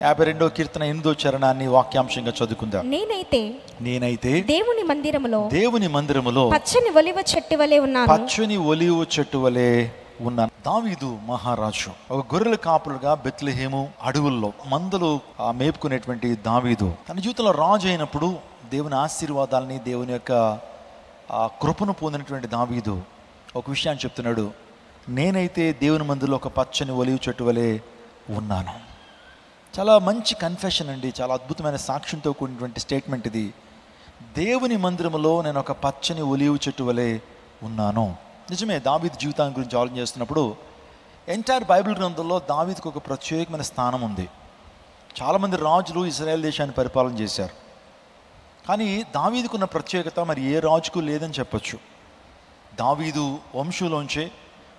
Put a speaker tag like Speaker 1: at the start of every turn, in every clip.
Speaker 1: 52వ కీర్తన 8వ చరణాన్ని వాక్యాంశంగా చదువుకుందాం. నేనైతే దేవుని మందిరములో
Speaker 2: పచ్చని ఒలివ చెట్టు వలె
Speaker 1: ఉన్నాను. దావీదు మహారాజు ఒక గొర్రెల కాపులుగా బెత్లెహేము అడవుల్లో మందలు మేపుకునేటువంటి దావీదు తన జీవితంలో రాజు అయినప్పుడు దేవుని ఆశీర్వాదాలని, దేవుని యొక్క కృపను పొందినటువంటి దావీదు ఒక విషయాన్ని చెప్తున్నాడు. నేనైతే దేవుని మందిరంలో ఒక పచ్చని ఒలివ చెట్టు వలె ఉన్నాను. చాలా మంచి కన్ఫెషన్ అండి, చాలా అద్భుతమైన సాక్ష్యంతో కూడినటువంటి స్టేట్మెంట్ ఇది. దేవుని మందిరంలో నేను ఒక పచ్చని ఒలివ చెట్టు వలె ఉన్నాను. నిజమే, దావీదు జీవితాన్ని గురించి ఆలోచన చేస్తున్నప్పుడు ఎంటైర్ బైబిల్ గ్రంథంలో దావీదుకు ఒక ప్రత్యేకమైన స్థానం ఉంది. చాలామంది రాజులు ఇశ్రాయేల్ దేశాన్ని పరిపాలన చేశారు, కానీ దావీదుకున్న ప్రత్యేకత మరి ఏ రాజుకు లేదని చెప్పచ్చు. దావీదు వంశంలోంచే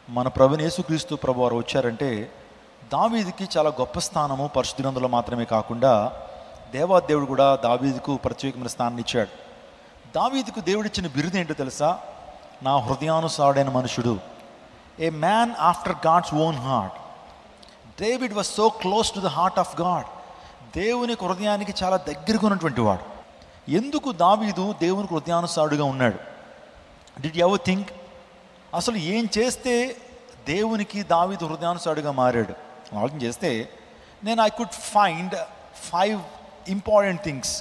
Speaker 1: మన ప్రభువైన యేసుక్రీస్తు ప్రభువారు వచ్చారంటే దావీదుకి చాలా గొప్ప స్థానము పరిశుద్ధ గ్రంథంలో మాత్రమే కాకుండా దేవాదేవుడు కూడా దావీదుకు ప్రత్యేకమైన స్థానాన్ని ఇచ్చాడు. దావీదుకు దేవుడిచ్చిన బిరుదు ఏంటో తెలుసా? నా హృదయానుసారుడైన మనుషుడు, a man after God's own heart. David was so close to the heart of God. దేవుని హృదయానికి చాలా దగ్గరగా ఉన్నటువంటి వాడు. ఎందుకు దావీదు దేవునికి హృదయానుసారుడుగా ఉన్నాడు? డిడ్ యు ఎవర్ థింక్ అసలు ఏం చేస్తే దేవునికి దావీదు హృదయానుసారుడుగా మారాడు? ఆలోచన చేస్తే I could find 5 important things,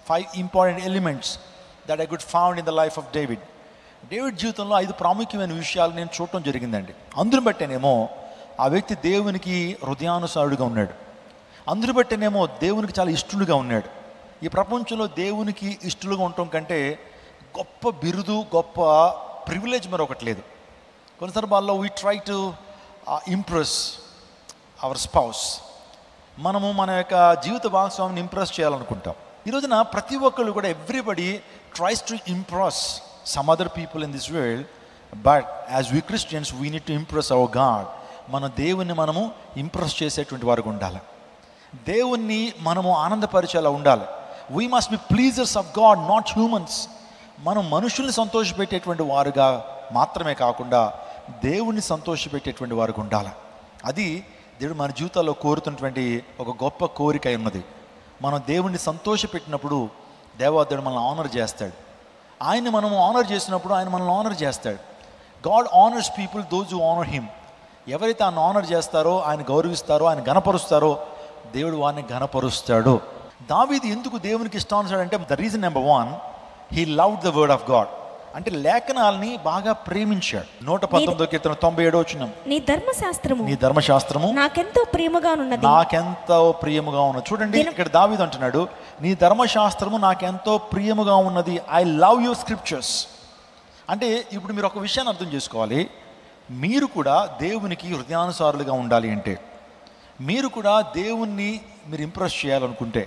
Speaker 1: 5 important elements that I could found in the life of David. David జీవితంలో 5 ప్రాముఖ్యమైన విషయాలు నేను చూడటం జరిగిందండి. అందును బట్టేనేమో ఆ వ్యక్తి దేవునికి హృదయానుసారుడుగా ఉన్నాడు. అందును బట్టేనేమో దేవునికి చాలా ఇష్టడుగా ఉన్నాడు. ఈ ప్రపంచంలో దేవునికి ఇష్టలుగా ఉండటం కంటే గొప్ప బిరుదు, గొప్ప ప్రివిలేజ్ మరొకటి లేదు. కొన్ని సందర్భాల్లో we try to impress our spouse. మనము మన యొక్క జీవిత భాగస్వామిని ఇంప్రెస్ చేయాలనుకుంటాం. ఈ రోజున ప్రతి ఒక్కళ్ళు కూడా everybody tries to impress some other people in this world, but as we Christians we need to impress our God. మన దేవుణ్ణి మనము ఇంప్రెస్ చేసేటువంటి వారికి ఉండాలి. దేవుణ్ణి మనము ఆనందపరిచేలా ఉండాలి. We must be pleasers of God, not humans. మనం మనుషుల్ని సంతోషపెట్టేటువంటి వారుగా మాత్రమే కాకుండా దేవుణ్ణి సంతోషపెట్టేటువంటి వారికి ఉండాలి. అది దేవుడు మన జీవితాల్లో కోరుతున్నటువంటి ఒక గొప్ప కోరిక ఉన్నది. మనం దేవుణ్ణి సంతోషపెట్టినప్పుడు దేవాదేవుడు మనల్ని ఆనర్ చేస్తాడు. ఆయన్ని మనము ఆనర్ చేసినప్పుడు ఆయన మనల్ని ఆనర్ చేస్తాడు. God honours people those who honour him. ఎవరైతే ఆయన ఆనర్ చేస్తారో, ఆయన గౌరవిస్తారో, ఆయన ఘనపరుస్తారో దేవుడు వారిని ఘనపరుస్తాడు. దావీదు ఎందుకు దేవునికి ఇష్టానుసాడంటే the reason number 1, he loved the word of God. అంటే లేఖనాల్ని బాగా ప్రేమించాడు. 119వ కీర్తన 97వ వచనం, నీ ధర్మశాస్త్రము నాకెంతో ప్రియముగా ఉన్నది. చూడండి, ఇక్కడ దావీదు అంటున్నాడు, నీ ధర్మశాస్త్రము నాకెంతో ప్రియముగా ఉన్నది. I love your scriptures. అంటే ఇప్పుడు మీరు ఒక విషయాన్ని అర్థం చేసుకోవాలి. మీరు కూడా దేవునికి హృదయానుసారులుగా ఉండాలి అంటే, మీరు కూడా దేవుణ్ణి మీరు ఇంప్రెస్ చేయాలనుకుంటే,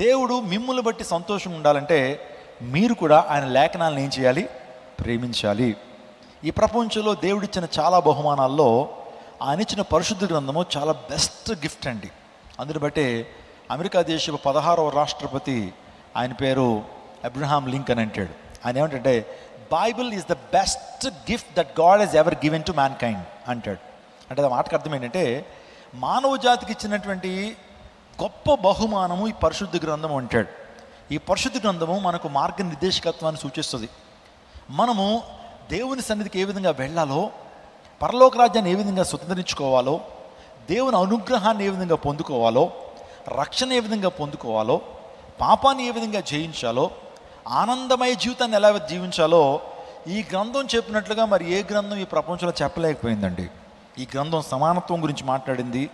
Speaker 1: దేవుడు మిమ్మల్ని బట్టి సంతోషం ఉండాలంటే మీరు కూడా ఆయన లేఖనాలను ఏం చేయాలి? ప్రేమించాలి. ఈ ప్రపంచంలో దేవుడిచ్చిన చాలా బహుమానాల్లో ఆయన ఇచ్చిన పరిశుద్ధ గ్రంథము చాలా బెస్ట్ గిఫ్ట్ అండి. అందుని బట్టే అమెరికా దేశపు 16వ రాష్ట్రపతి, ఆయన పేరు అబ్రహాం లింకన్ అంటాడు. ఆయన ఏమంటే Bible is the best gift that God has ever given to mankind అంటాడు. అంటే ఆ మాటకు అర్థం ఏంటంటే మానవ జాతికి ఇచ్చినటువంటి గొప్ప బహుమానము ఈ పరిశుద్ధ గ్రంథము అంటాడు. ఈ పరిశుద్ధ గ్రంథము మనకు మార్గనిర్దేశకత్వాన్ని సూచిస్తుంది. మనము దేవుని సన్నిధికి ఏ విధంగా వెళ్ళాలో, పరలోక రాజ్యాన్ని ఏ విధంగా స్వతంత్రించుకోవాలో, దేవుని అనుగ్రహాన్ని ఏ విధంగా పొందుకోవాలో, రక్షణ ఏ విధంగా పొందుకోవాలో, పాపాన్ని ఏ విధంగా జయించాలో, ఆనందమయ జీవితాన్ని ఎలా జీవించాలో ఈ గ్రంథం చెప్పినట్లుగా మరి ఏ గ్రంథం ఈ ప్రపంచంలో చెప్పలేకపోయిందండి. ఈ గ్రంథం సమానత్వం గురించి మాట్లాడింది.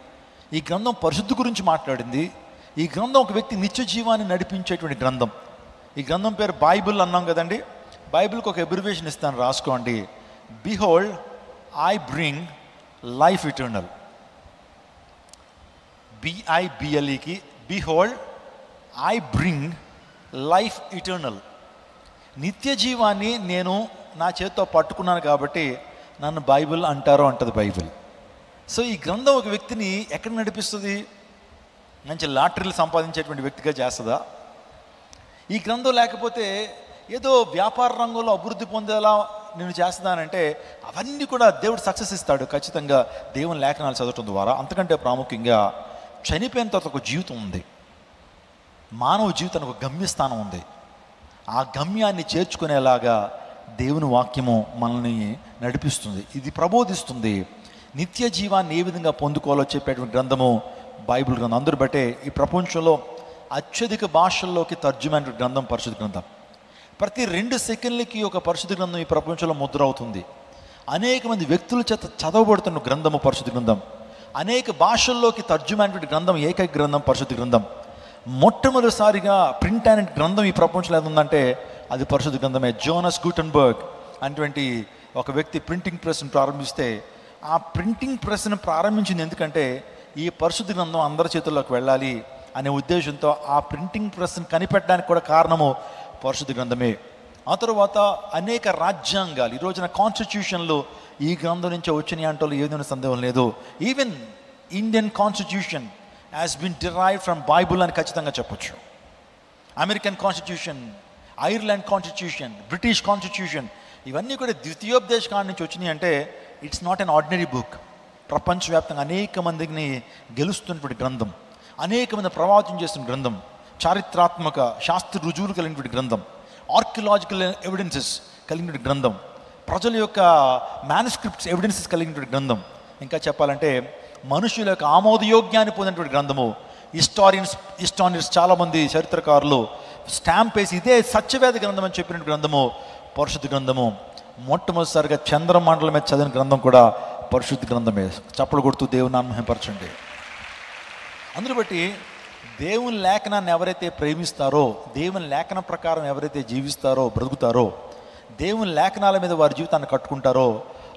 Speaker 1: ఈ గ్రంథం పరిశుద్ధి గురించి మాట్లాడింది. ఈ గ్రంథం ఒక వ్యక్తి నిత్య జీవాన్ని నడిపించేటువంటి గ్రంథం. ఈ గ్రంథం పేరు బైబిల్ అన్నాం కదండి. బైబిల్కి ఒక అబ్రివేషన్ ఇస్తాను, రాసుకోండి. Behold I bring life eternal. BIBLEకి behold I bring life eternal. నిత్య జీవాన్ని నేను నా చేతితో పట్టుకున్నాను కాబట్టి నన్ను బైబిల్ అంటారో అంటది బైబిల్. సో ఈ గ్రంథం ఒక వ్యక్తిని ఎక్కడ నడిపిస్తుంది? మంచి లాటరీలు సంపాదించేటువంటి వ్యక్తిగా చేస్తుందా? ఈ గ్రంథం లేకపోతే ఏదో వ్యాపార రంగంలో అభివృద్ధి పొందేలా నేను చేస్తున్నానంటే అవన్నీ కూడా దేవుడు సక్సెస్ ఇస్తాడు ఖచ్చితంగా దేవుని లేఖనాలు చదవటం ద్వారా. అంతకంటే ప్రాముఖ్యంగా చనిపోయిన తర్వాత ఒక జీవితం ఉంది. మానవ జీవితానికి ఒక గమ్యస్థానం ఉంది. ఆ గమ్యాన్ని చేర్చుకునేలాగా దేవుని వాక్యము మనల్ని నడిపిస్తుంది, ఇది ప్రబోధిస్తుంది. నిత్య జీవాన్ని ఏ విధంగా పొందుకోవాలో చెప్పేటువంటి గ్రంథము బైబిల్ గ్రంథం. అందరూ బట్టే ఈ ప్రపంచంలో అత్యధిక భాషల్లోకి తర్జుమైన గ్రంథం పరిశుద్ధ గ్రంథం. ప్రతి 2 సెకండ్లకి ఒక పరిశుద్ధ గ్రంథం ఈ ప్రపంచంలో ముద్ర అవుతుంది. అనేక మంది వ్యక్తుల చేత చదవబడుతున్న గ్రంథము పరిశుద్ధ గ్రంథం. అనేక భాషల్లోకి తర్జుమైనటువంటి గ్రంథం ఏకైక గ్రంథం పరిశుద్ధ గ్రంథం. మొట్టమొదటిసారిగా ప్రింట్ అయిన గ్రంథం ఈ ప్రపంచంలో ఏది ఉందంటే అది పరిశుద్ధ గ్రంథమే. జోనస్ గుటెన్బర్గ్ అనేటువంటి ఒక వ్యక్తి ప్రింటింగ్ ప్రెస్ను ప్రారంభిస్తే ఆ ప్రింటింగ్ ప్రెస్ను ప్రారంభించింది ఎందుకంటే ఈ పరిశుద్ధ గ్రంథం అందరి చేతుల్లోకి వెళ్ళాలి అనే ఉద్దేశంతో ఆ ప్రింటింగ్ ప్రెస్ని కనిపెట్టడానికి కూడా కారణము పరిశుద్ధ గ్రంథమే. ఆ తర్వాత అనేక రాజ్యాంగాలు, ఈ రోజున కాన్స్టిట్యూషన్లు ఈ గ్రంథం నుంచే వచ్చినాయి అంటే ఏదైనా సందేహం లేదు. Even Indian constitution has been derived from Bible అని ఖచ్చితంగా చెప్పొచ్చు. American constitution, Ireland constitution, British constitution ఇవన్నీ కూడా ద్వితీయోపదేశ కాండం నుంచి వచ్చినాయి అంటే it's not an ordinary book. ప్రపంచవ్యాప్తంగా అనేక మందిని గెలుస్తున్నటువంటి గ్రంథం, అనేక మంది ప్రవాచన చేస్తున్న గ్రంథం, చారిత్రాత్మక శాస్త్ర రుజువులు కలిగినటువంటి గ్రంథం, ఆర్కియలాజికల్ ఎవిడెన్సెస్ కలిగినటువంటి గ్రంథం, ప్రజల యొక్క మ్యానుస్క్రిప్ట్స్ ఎవిడెన్సెస్ కలిగినటువంటి గ్రంథం. ఇంకా చెప్పాలంటే మనుషుల యొక్క ఆమోదయోగ్యాన్ని పొందినటువంటి గ్రంథము. హిస్టారియన్స్ చాలామంది చరిత్రకారులు స్టాంప్ వేసి ఇదే సత్యవేద గ్రంథం అని చెప్పిన గ్రంథము పరిశుద్ధ గ్రంథము. మొట్టమొదటిసారిగా చంద్రమండలం మీద చదివిన గ్రంథం కూడా పరిశుద్ధ గ్రంథమే. చప్పలు కొడుతూ దేవుని నామమును మహిమపరచండి. అందును బట్టి దేవుని లేఖనాన్ని ఎవరైతే ప్రేమిస్తారో, దేవుని లేఖన ప్రకారం ఎవరైతే జీవిస్తారో, బ్రతుకుతారో, దేవుని లేఖనాల మీద వారి జీవితాన్ని కట్టుకుంటారో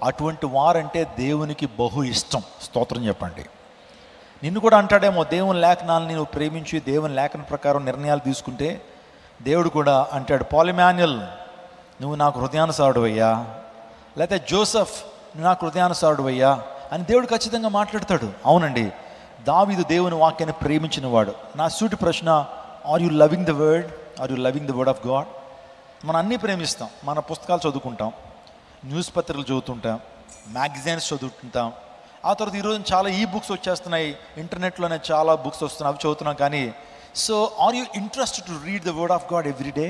Speaker 1: అటువంటి వారంటే దేవునికి బహు ఇష్టం. స్తోత్రం చెప్పండి. నిన్ను కూడా అంటాడేమో, దేవుని లేఖనాలని నువ్వు ప్రేమించి దేవుని లేఖన ప్రకారం నిర్ణయాలు తీసుకుంటే దేవుడు కూడా అంటాడు, పాలిమాన్యుల్ నువ్వు నాకు హృదయానుసారుడు అయ్యా, లేకపోతే జోసెఫ్ నువ్వు నాకు హృదయానుసారుడు అయ్యా అని దేవుడు ఖచ్చితంగా మాట్లాడతాడు. అవునండి, దావీదు దేవుని వాక్యాన్ని ప్రేమించిన వాడు. నా సూటి ప్రశ్న, are you loving the word? Are you loving the word of God? మనం అన్నీ ప్రేమిస్తాం. మన పుస్తకాలు చదువుకుంటాం, న్యూస్ పత్రికలు చదువుతుంటాం, మ్యాగజైన్స్ చదువుతుంటాం. ఆ తర్వాత ఈరోజు చాలా ఈ బుక్స్ వచ్చేస్తున్నాయి, ఇంటర్నెట్లోనే చాలా బుక్స్ వస్తున్నాయి, అవి చదువుతున్నాం. కానీ so are you interested to read the word of God every day?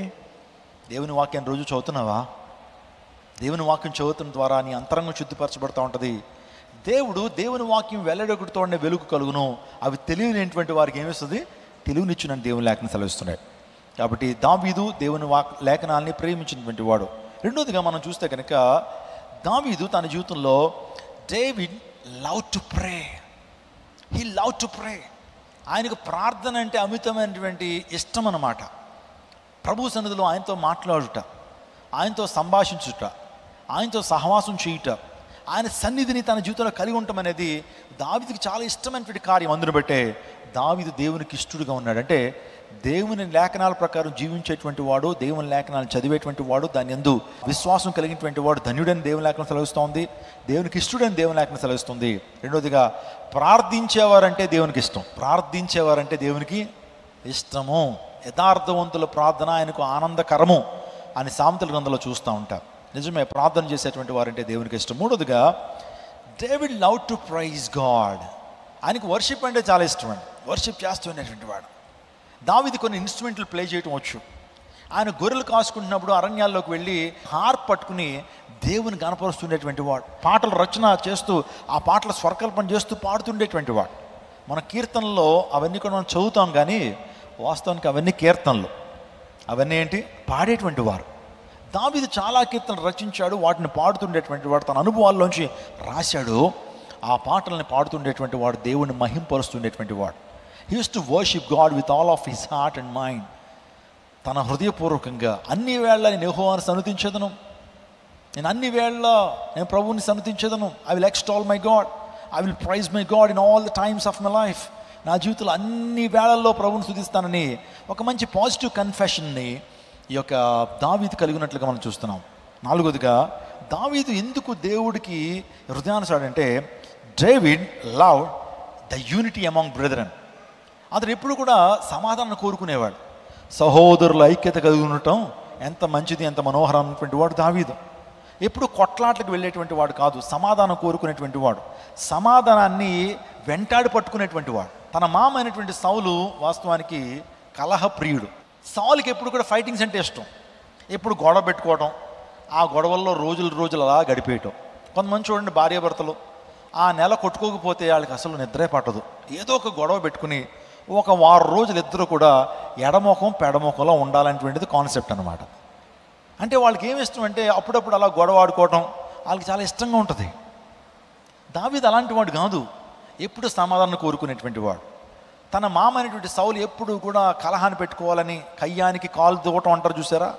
Speaker 1: దేవుని వాక్యాన్ని రోజు చదువుతున్నావా? దేవుని వాక్యం చదువుతున్న ద్వారా నీ అంతరంగం శుద్ధిపరచబడుతూ ఉంటుంది. దేవుని వాక్యం వెల్లడొకటితో ఉండే వెలుగు కలుగును. అవి తెలియలేనటువంటి వారికి ఏమిస్తుంది? తెలివినిచ్చునని దేవుని లేఖనం సెలవిస్తున్నాయి. కాబట్టి దావీదు దేవుని లేఖనాల్ని ప్రేమించినటువంటి వాడు. రెండోదిగా మనం చూస్తే కనుక దావీదు తన జీవితంలో David love to pray. He love to pray. ఆయనకు ప్రార్థన అంటే అమితమైనటువంటి ఇష్టం అన్నమాట. ప్రభు సన్నిధిలో ఆయనతో మాట్లాడుట, ఆయనతో సంభాషించుట, ఆయనతో సహవాసం చేయుట, ఆయన సన్నిధిని తన జీవితంలో కలిగి ఉండటం అనేది దావీదుకి చాలా ఇష్టమైనటువంటి కార్యం. అందును బట్టే దావీదు దేవునికి ఇష్టడుగా ఉన్నాడు. అంటే దేవుని లేఖనాల ప్రకారం జీవించేటువంటి వాడు, దేవుని లేఖనాలు చదివేటువంటి వాడు, దాని యందు విశ్వాసం కలిగినటువంటి వాడు ధన్యుడని దేవుని లేఖనం సెలవిస్తోంది, దేవునికి ఇష్టడని దేవుని లేఖనం సెలవిస్తుంది. రెండోదిగా ప్రార్థించేవారంటే దేవునికి ఇష్టం. ప్రార్థించేవారంటే దేవునికి ఇష్టము. యథార్థవంతుల ప్రార్థన ఆయనకు ఆనందకరము అని సామెతల గ్రంథంలో చూస్తూ ఉంటాం. నిజమే, ప్రార్థన చేసేటువంటి వారంటే దేవునికి ఇష్టం. మూడోదిగా David love to praise God. ఆయనకు వర్షిప్ అంటే చాలా ఇష్టం అండి. వర్షిప్ చేస్తూ ఉండేటువంటి వాడు. దావీదు కొన్ని ఇన్స్ట్రుమెంట్లు ప్లే చేయటం వచ్చు. ఆయన గొర్రెలు కాసుకుంటున్నప్పుడు అరణ్యాల్లోకి వెళ్ళి హార్ప్ పట్టుకుని దేవుని గణపరుస్తుండేటువంటి వాడు. పాటలు రచన చేస్తూ ఆ పాటల స్వరకల్పన చేస్తూ పాడుతుండేటువంటి వాడు. మన కీర్తనలో అవన్నీ కూడా మనం చదువుతాం, కానీ వాస్తవానికి అవన్నీ కీర్తనలు. అవన్నీ ఏంటి? పాడేటువంటి వారు. దావీదు చాలా కీర్తనలు రచించాడు, వాటిని పాడుతుండేటువంటి వాడు. తన అనుభవాల్లోంచి రాశాడు. ఆ పాటలను పాడుతుండేటువంటి వాడు, దేవుని మహింపరుస్తుండేటువంటి వాడు. He used to worship God with all of his heart and mind. తన హృదయపూర్వకంగా అన్ని వేళ నేను యెహోవాను సన్నుతించెదను, నేను అన్ని వేళ నేను ప్రభువుని సన్నుతించెదను. I will extol my God, I will praise my God in all the times of my life. నా జీవితంలో అన్ని వేళల్లో ప్రభువుని స్తుతిస్తానని ఒక మంచి పాజిటివ్ కన్ఫెషన్ని ఈ యొక్క దావీదు కలిగినట్లుగా మనం చూస్తున్నాం. నాలుగోదిగా దావీదు ఎందుకు దేవుడికి హృదయానుసారంటే David love the unity among brethren. అతడు ఎప్పుడు కూడా సమాధానం కోరుకునేవాడు. సహోదరుల ఐక్యత కలిగి ఉండటం ఎంత మంచిది, ఎంత మనోహరం అన్నటువంటి వాడు దావీదు. ఎప్పుడు కొట్లాట్లకు వెళ్ళేటువంటి వాడు కాదు, సమాధానం కోరుకునేటువంటి వాడు, సమాధానాన్ని వెంటాడి పట్టుకునేటువంటి వాడు. తన మామ అయినటువంటి సౌలు వాస్తవానికి కలహప్రియుడు. సౌలుకి ఎప్పుడు కూడా ఫైటింగ్స్ అంటే ఇష్టం. ఎప్పుడు గొడవ పెట్టుకోవడం, ఆ గొడవల్లో రోజులు అలా గడిపేయటం. కొంతమంది చూడండి, భార్యాభర్తలు ఆ నెల కొట్టుకోకపోతే వాళ్ళకి అసలు నిద్రే పట్టదు. ఏదో ఒక గొడవ పెట్టుకుని ఒక వారం రోజులు ఇద్దరు కూడా ఎడమొఖం పెడమొఖంలో ఉండాలనేటువంటిది కాన్సెప్ట్ అనమాట. అంటే వాళ్ళకి ఏమి ఇష్టం అంటే అప్పుడప్పుడు అలా గొడవ ఆడుకోవటం వాళ్ళకి చాలా ఇష్టంగా ఉంటుంది. దావీదు అలాంటి వాడు కాదు, ఎప్పుడు సమాధానం కోరుకునేటువంటి వాడు. తన మామ అయినటువంటి సౌలు ఎప్పుడు కూడా కలహాన్ని పెట్టుకోవాలని, కయ్యానికి కాలు దూవటం అంటారు చూసారా,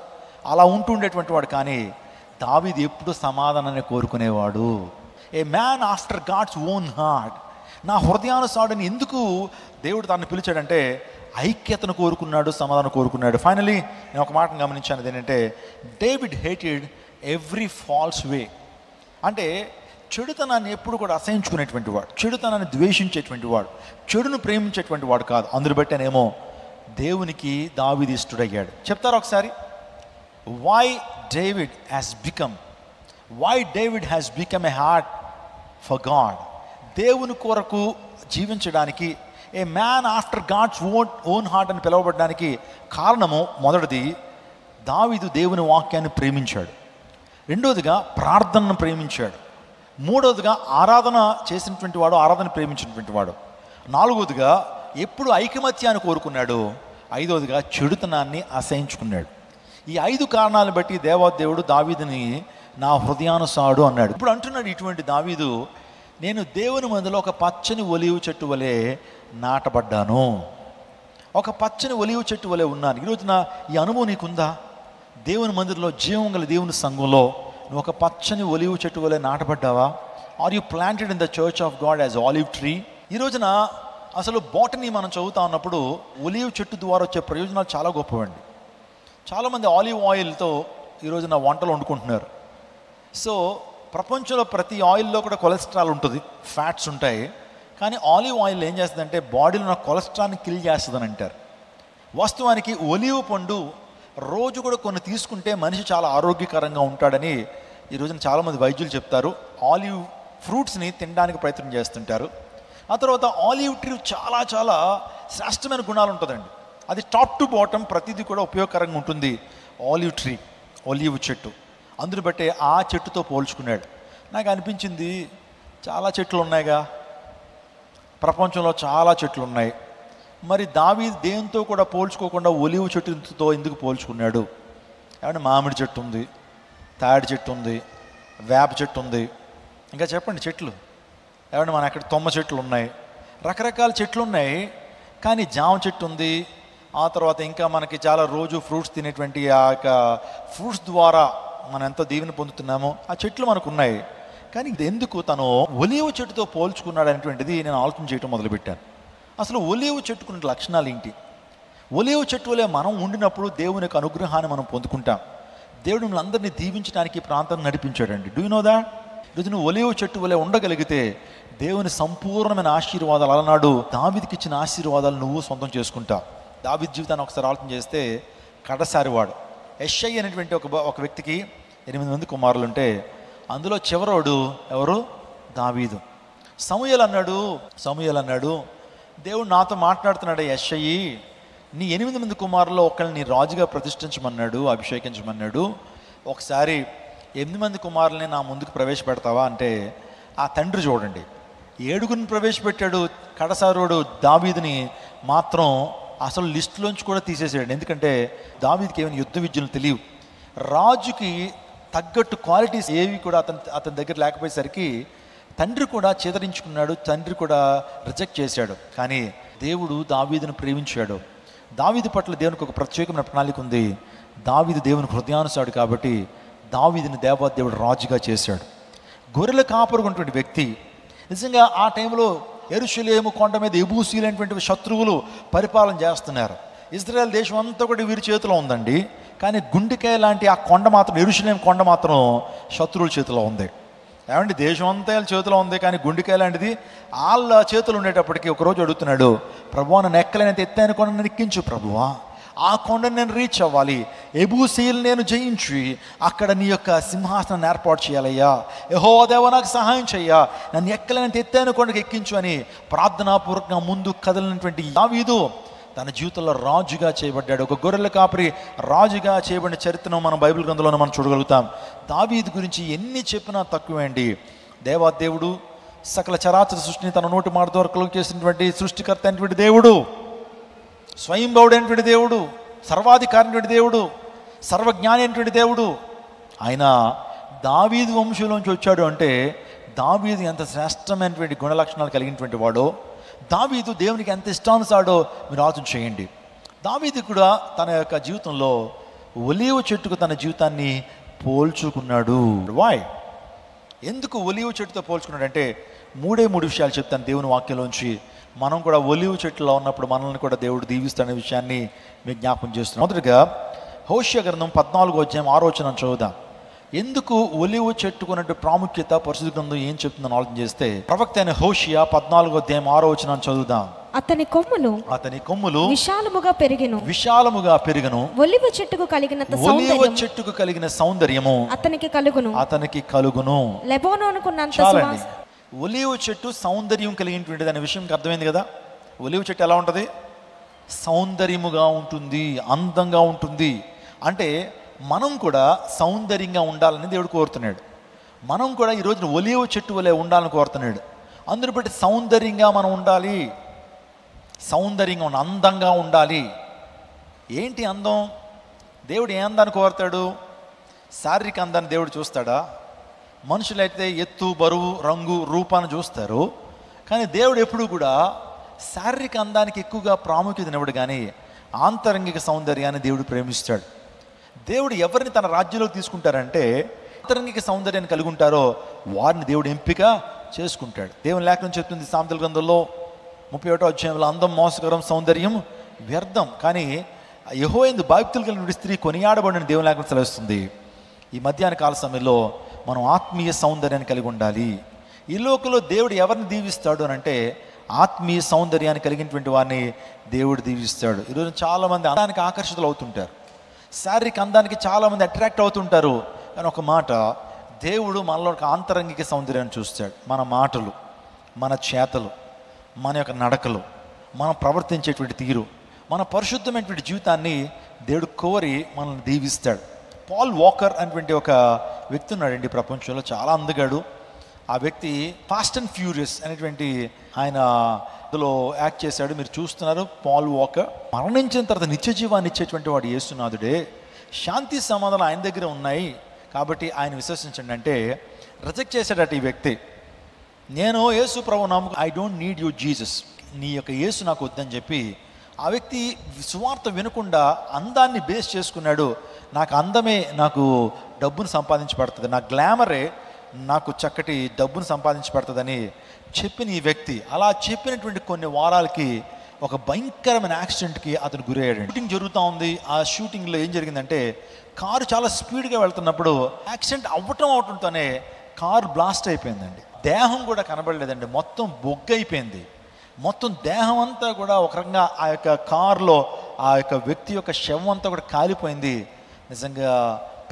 Speaker 1: అలా ఉంటుండేటువంటి వాడు. కానీ దావీదు ఎప్పుడు సమాధానాన్ని కోరుకునేవాడు. A man after God's own heart. నా హృదయానుసారుడని ఎందుకు దేవుడు తనను పిలిచాడంటే ఐక్యతను కోరుకున్నాడు, సమాధానం కోరుకున్నాడు. ఫైనలీ నేను ఒక మాటను గమనించాను, ఏంటంటే డేవిడ్ హేటెడ్ ఎవ్రీ ఫాల్స్ వే. అంటే చెడుతనాన్ని ఎప్పుడు కూడా అసహించుకునేటువంటి వాడు, చెడుతనాన్ని ద్వేషించేటువంటి వాడు, చెడును ప్రేమించేటువంటి వాడు కాదు. అందును బట్టేనేమో దేవునికి దావీదు ఇష్టడయ్యాడు. చెప్తారా ఒకసారి? Why David has become a heart for God. దేవుని కొరకు జీవించడానికి, a man after God's own heart అని పిలువబడడానికి కారణము, మొదటిది దావీదు దేవుని వాక్యాన్ని ప్రేమించాడు. రెండవదిగా ప్రార్థనను ప్రేమించాడు. మూడవదిగా ఆరాధన చేసినటువంటి వాడు, ఆరాధన ప్రేమించినటువంటి వాడు. నాలుగవదిగా ఎప్పుడు ఐకమత్యాన్ని కోరుకున్నాడు. ఐదవదిగా చెడుతనాన్ని అసహించుకున్నాడు. ఈ 5 కారణాలను బట్టి దేవాదేవుడు దావీదుని నా హృదయానుసారుడు అన్నాడు. ఇప్పుడు అంటున్నాడు ఇటువంటి దావీదు, నేను దేవుని మందిలో ఒక పచ్చని ఒలీవ చెట్టు వలె నాటబడ్డాను, ఒక పచ్చని ఒలీవ చెట్టు వలె ఉన్నాను. ఈరోజున ఈ అనుభవం నీకుందా? దేవుని మందిరంలో, జీవం గల దేవుని సంఘంలో నువ్వు ఒక పచ్చని ఒలీవ చెట్టు వలె నాటబడ్డావా? Are you planted in the church of God as olive tree? ఈ రోజున అసలు బాటనీ మనం చదువుతా ఉన్నప్పుడు ఒలీవ చెట్టు ద్వారా వచ్చే ప్రయోజనాలు చాలా గొప్పవండి. చాలామంది ఆలివ్ ఆయిల్తో ఈ రోజున వంటలు వండుకుంటున్నారు. సో ప్రపంచంలో ప్రతి ఆయిల్లో కూడా కొలెస్ట్రాల్ ఉంటుంది, ఫ్యాట్స్ ఉంటాయి. కానీ ఆలివ్ ఆయిల్ ఏం చేస్తుందంటే బాడీలో ఉన్న కొలెస్ట్రాల్ని కిల్ చేస్తుందని అంటారు. వాస్తవానికి ఒలీవ్ పండు రోజు కూడా కొన్ని తీసుకుంటే మనిషి చాలా ఆరోగ్యకరంగా ఉంటాడని ఈ రోజున చాలామంది వైద్యులు చెప్తారు. ఆలివ్ ఫ్రూట్స్ని తినడానికి ప్రయత్నం చేస్తుంటారు. ఆ తర్వాత ఆలివ్ ట్రీ చాలా చాలా శ్రేష్టమైన గుణాలు ఉంటుందండి. అది టాప్ టు బాటమ్ ప్రతిదీ కూడా ఉపయోగకరంగా ఉంటుంది. ఆలివ్ ట్రీ, ఒలీవ్ చెట్టు. అందుని బట్టే ఆ చెట్టుతో పోల్చుకున్నాడు. నాకు అనిపించింది, చాలా చెట్లు ఉన్నాయిగా, ప్రపంచంలో చాలా చెట్లు ఉన్నాయి, మరి దావీదు దేంతో కూడా పోల్చుకోకుండా ఒలీవ చెట్టుతో ఎందుకు పోల్చుకున్నాడు? ఏమంటే మామిడి చెట్టు ఉంది, తాడి చెట్టు ఉంది, వేప చెట్టు ఉంది, ఇంకా చెప్పండి చెట్లు. ఏమంటే మన అక్కడ తుమ్మ చెట్లు ఉన్నాయి, రకరకాల చెట్లు ఉన్నాయి. కానీ జామ చెట్టు ఉంది. ఆ తర్వాత ఇంకా మనకి చాలా రోజు ఫ్రూట్స్ తినేటువంటి ఆ యొక్క ఫ్రూట్స్ ద్వారా మనం ఎంతో దీవెన పొందుతున్నామో ఆ చెట్లు మనకు ఉన్నాయి. కానీ ఇది ఎందుకు తను ఒలీవ చెట్టుతో పోల్చుకున్నాడు అనేటువంటిది నేను ఆలోచన చేయడం మొదలుపెట్టాను. అసలు ఒలీవ చెట్టుకున్న లక్షణాలు ఏంటి? ఒలీవ చెట్టు వలె మనం ఉండినప్పుడు దేవుని యొక్క అనుగ్రహాన్ని మనం పొందుకుంటాం. దేవుడు మిమ్మల్ని అందరినీ దీవించడానికి ప్రాంతాన్ని నడిపించాడండి. Do you know that? ఈరోజు నువ్వు ఒలీవ చెట్టు వలె ఉండగలిగితే దేవుని సంపూర్ణమైన ఆశీర్వాదాలు, అలనాడు దావీదుకి ఇచ్చిన ఆశీర్వాదాలు నువ్వు సొంతం చేసుకుంటావు. దావీదు జీవితాన్ని ఒకసారి ఆలోచన చేస్తే కడసారి వాడు యెషై అనేటువంటి ఒక వ్యక్తికి 8 మంది కుమారులు ఉంటే అందులో చివరోడు ఎవరు? దావీదు. సమూయేలు అన్నాడు, దేవుడు నాతో మాట్లాడుతున్నాడు, యెషై నీ 8 మంది కుమారుల్లో ఒకళ్ళని నీ రాజుగా ప్రతిష్ఠించమన్నాడు, అభిషేకించమన్నాడు. ఒకసారి 8 మంది కుమారులని నా ముందుకు ప్రవేశపెడతావా అంటే ఆ తండ్రి చూడండి 7గురిని ప్రవేశపెట్టాడు. కడసారోడు దావీదుని మాత్రం అసలు లిస్టులోంచి కూడా తీసేసాడు. ఎందుకంటే దావీదుకి ఏమైనా యుద్ధ విద్యలు తెలియవు. రాజుకి తగ్గట్టు క్వాలిటీస్ ఏవి కూడా అతని దగ్గర లేకపోయేసరికి తండ్రి కూడా చేదరించుకున్నాడు, తండ్రి కూడా రిజెక్ట్ చేశాడు. కానీ దేవుడు దావీదును ప్రేమించాడు. దావీదు పట్ల దేవునికి ఒక ప్రత్యేకమైన ప్రణాళిక ఉంది. దావీదు దేవునికి హృదయానుసారుడు కాబట్టి దావీదుని దేవాదేవుడు రాజుగా చేశాడు. గొర్రెల కాపరుకున్నటువంటి వ్యక్తి. నిజంగా ఆ టైంలో యెరూషలేము కొండ మీద యెబూసీలైనటువంటి శత్రువులు పరిపాలన చేస్తున్నారు. ఇజ్రాయెల్ దేశం అంతా కూడా వీరి చేతిలో ఉందండి. కానీ గుండెకాయ లాంటి ఆ కొండ మాత్రం, యెరూషలేము కొండ మాత్రం శత్రువుల చేతిలో ఉంది. ఏమంటే దేశం అంతా చేతిలో ఉంది, కానీ గుండెకాయ లాంటిది వాళ్ళ చేతులు ఉండేటప్పటికీ ఒకరోజు అడుగుతున్నాడు, ప్రభువా నన్ను ఎక్కలేనంత ఎత్తైన కొండను ఎక్కించు ప్రభువా, ఆ కొండను నేను రీచ్ అవ్వాలి. ఎబూసీలు నేను జయించి అక్కడ నీ యొక్క సింహాసనం ఏర్పాటు చేయాలయ్యా, యెహోవా దేవా నాకు సహాయం చెయ్యా, నన్ను ఎక్కలేనంత ఎత్తైన కొండకు ఎక్కించు అని ప్రార్థనాపూర్వకంగా ముందు కదలినటువంటి దావీదు తన జీవితంలో రాజుగా చేయబడ్డాడు. ఒక గొర్రెల కాపరి రాజుగా చేయబడిన చరిత్రను మనం బైబిల్ గ్రంథంలో మనం చూడగలుగుతాం. దావీదు గురించి ఎన్ని చెప్పినా తక్కువే అండి. దేవాదేవుడు సకల చరాచర సృష్టిని తన నోటి మాట ద్వారా కలుగు చేసినటువంటి సృష్టికర్త అయినటువంటి దేవుడు, స్వయంభవుడైనటువంటి దేవుడు, సర్వాధికారి అయినటువంటి దేవుడు, సర్వజ్ఞాని అయినటువంటి దేవుడు. ఆయన దావీదు వంశంలోంచి వచ్చాడు అంటే దావీదు ఎంత శ్రేష్టమైనటువంటి గుణ లక్షణాలు కలిగినటువంటి వాడో, దావీదు దేవునికి ఎంత ఇష్టానుసాడో మీరు ఆలోచన చేయండి. దావీదు కూడా తన యొక్క జీవితంలో ఒలీవ చెట్టుకు తన జీవితాన్ని పోల్చుకున్నాడు. వాయ్, ఎందుకు ఒలీవ చెట్టుతో పోల్చుకున్నాడంటే మూడు విషయాలు చెప్తాను దేవుని వాక్యంలోంచి. మనం కూడా ఒలీవ చెట్టులో ఉన్నప్పుడు మనల్ని కూడా దేవుడు దీవిస్తాడనే విషయాన్ని మీకు జ్ఞాపకం చేస్తున్నాం. మొదటిగా హోషేయ గ్రంథం 14వ అధ్యాయం 6వ వచనం చదువుదాం. ఎందుకు ఒలీవ చెట్టుకున్నట్టు ప్రాముఖ్యత పరిశుద్ధ గ్రంథం ఏం చెప్తుందని ఆలోచన చేస్తే ప్రవక్త అయిన హోషేయ 14వ అధ్యాయం 6వ వచనం చదువుదాం.
Speaker 2: అతని కొమ్ములు విశాలముగా పెరిగెను, ఒలీవ చెట్టుకు కలిగిన సౌందర్యము అతనికి కలుగును. చాలండి, ఒలీవ చెట్టు సౌందర్యం కలిగినటువంటి అనే విషయం అర్థమైంది కదా. ఒలీవ చెట్టు ఎలా ఉంటుంది? సౌందర్యముగా ఉంటుంది, అందంగా ఉంటుంది. అంటే మనం కూడా సౌందర్యంగా ఉండాలని దేవుడు కోరుతున్నాడు. మనం కూడా ఈ రోజున ఒలీవ చెట్టు వలె ఉండాలని కోరుతున్నాడు. అందుని బట్టి సౌందర్యంగా మనం ఉండాలి, సౌందర్యంగా అందంగా ఉండాలి. ఏంటి అందం? దేవుడు ఏ అందాన్ని కోరుతాడు? శారీరక అందాన్ని దేవుడు చూస్తాడా? మనుషులైతే ఎత్తు, బరువు, రంగు, రూపాన్ని చూస్తారు. కానీ దేవుడు ఎప్పుడు కూడా శారీరక అందానికి ఎక్కువగా ప్రాముఖ్యతనివ్వడు, కానీ ఆంతరంగిక సౌందర్యాన్ని దేవుడు ప్రేమిస్తాడు. దేవుడు ఎవరిని తన రాజ్యంలో తీసుకుంటారంటే ఆంతరంగిక సౌందర్యాన్ని కలిగి ఉంటారో వారిని దేవుడు ఎంపిక చేసుకుంటాడు. దేవుని లేఖనం చెప్తుంది సామెతల గ్రంథంలో 31వ అధ్యాయంలో, అందం మోసకరం, సౌందర్యం వ్యర్థం, కానీ యెహోవాయందు భక్తులు కలిగిన స్త్రీ కొనియాడబడిన దేవుని లేఖనం సెలవిస్తుంది. ఈ మధ్యాహ్న కాల సమయంలో మనం ఆత్మీయ సౌందర్యాన్ని కలిగి ఉండాలి. ఈ లోకంలో దేవుడు ఎవరిని దీవిస్తాడు అని అంటే ఆత్మీయ సౌందర్యాన్ని కలిగినటువంటి వారిని దేవుడు దీవిస్తాడు. ఈరోజు చాలామంది అందానికి ఆకర్షితులు అవుతుంటారు, శారీరక అందానికి చాలామంది అట్రాక్ట్ అవుతుంటారు. కానీ ఒక మాట, దేవుడు మనలో ఒక ఆంతరంగిక సౌందర్యాన్ని చూస్తాడు. మన మాటలు, మన చేతలు, మన యొక్క నడకలు, మనం ప్రవర్తించేటువంటి తీరు, మన పరిశుద్ధమైనటువంటి జీవితాన్ని దేవుడు కోరి మనల్ని దీవిస్తాడు. పాల్ వాకర్ అనేటువంటి ఒక వ్యక్తి ఉన్నాడండి ప్రపంచంలో, చాలా అందగాడు. ఆ వ్యక్తి ఫాస్ట్ అండ్ ఫ్యూరియస్ అనేటువంటి ఆయన అందులో యాక్ట్ చేశాడు. మీరు చూస్తున్నారు. పాల్ వాకర్ మరణించిన తర్వాత నిత్య జీవాన్ని ఇచ్చేటువంటి వాడు యేసునాథుడే. శాంతి సమాధానం ఆయన దగ్గర ఉన్నాయి కాబట్టి ఆయన విశ్వసించండి అంటే రిజెక్ట్ చేశాడట ఈ వ్యక్తి. నేను యేసు ప్రభు నామకు I don't need you Jesus, నీ యొక్క యేసు నాకు వద్దని చెప్పి ఆ వ్యక్తి సువార్త వినకుండా అందాన్ని బేస్ చేసుకున్నాడు. నాకు అందమే నాకు డబ్బును సంపాదించి పెడుతుంది, నా గ్లామరే నాకు చక్కటి డబ్బును సంపాదించి పెడుతుందని చెప్పిన ఈ వ్యక్తి అలా చెప్పినటువంటి కొన్ని వారాలకి ఒక భయంకరమైన యాక్సిడెంట్కి అతను గురయ్యాడు. షూటింగ్ జరుగుతూ ఉంది. ఆ షూటింగ్లో ఏం జరిగిందంటే కారు చాలా స్పీడ్గా వెళ్తున్నప్పుడు యాక్సిడెంట్ అవటంతోనే కారు బ్లాస్ట్ అయిపోయిందండి. దేహం కూడా కనబడలేదండి, మొత్తం బొగ్గైపోయింది. మొత్తం దేహం అంతా కూడా ఒక రకంగా ఆ యొక్క కారులో ఆ యొక్క వ్యక్తి యొక్క శవం అంతా కూడా కాలిపోయింది. నిజంగా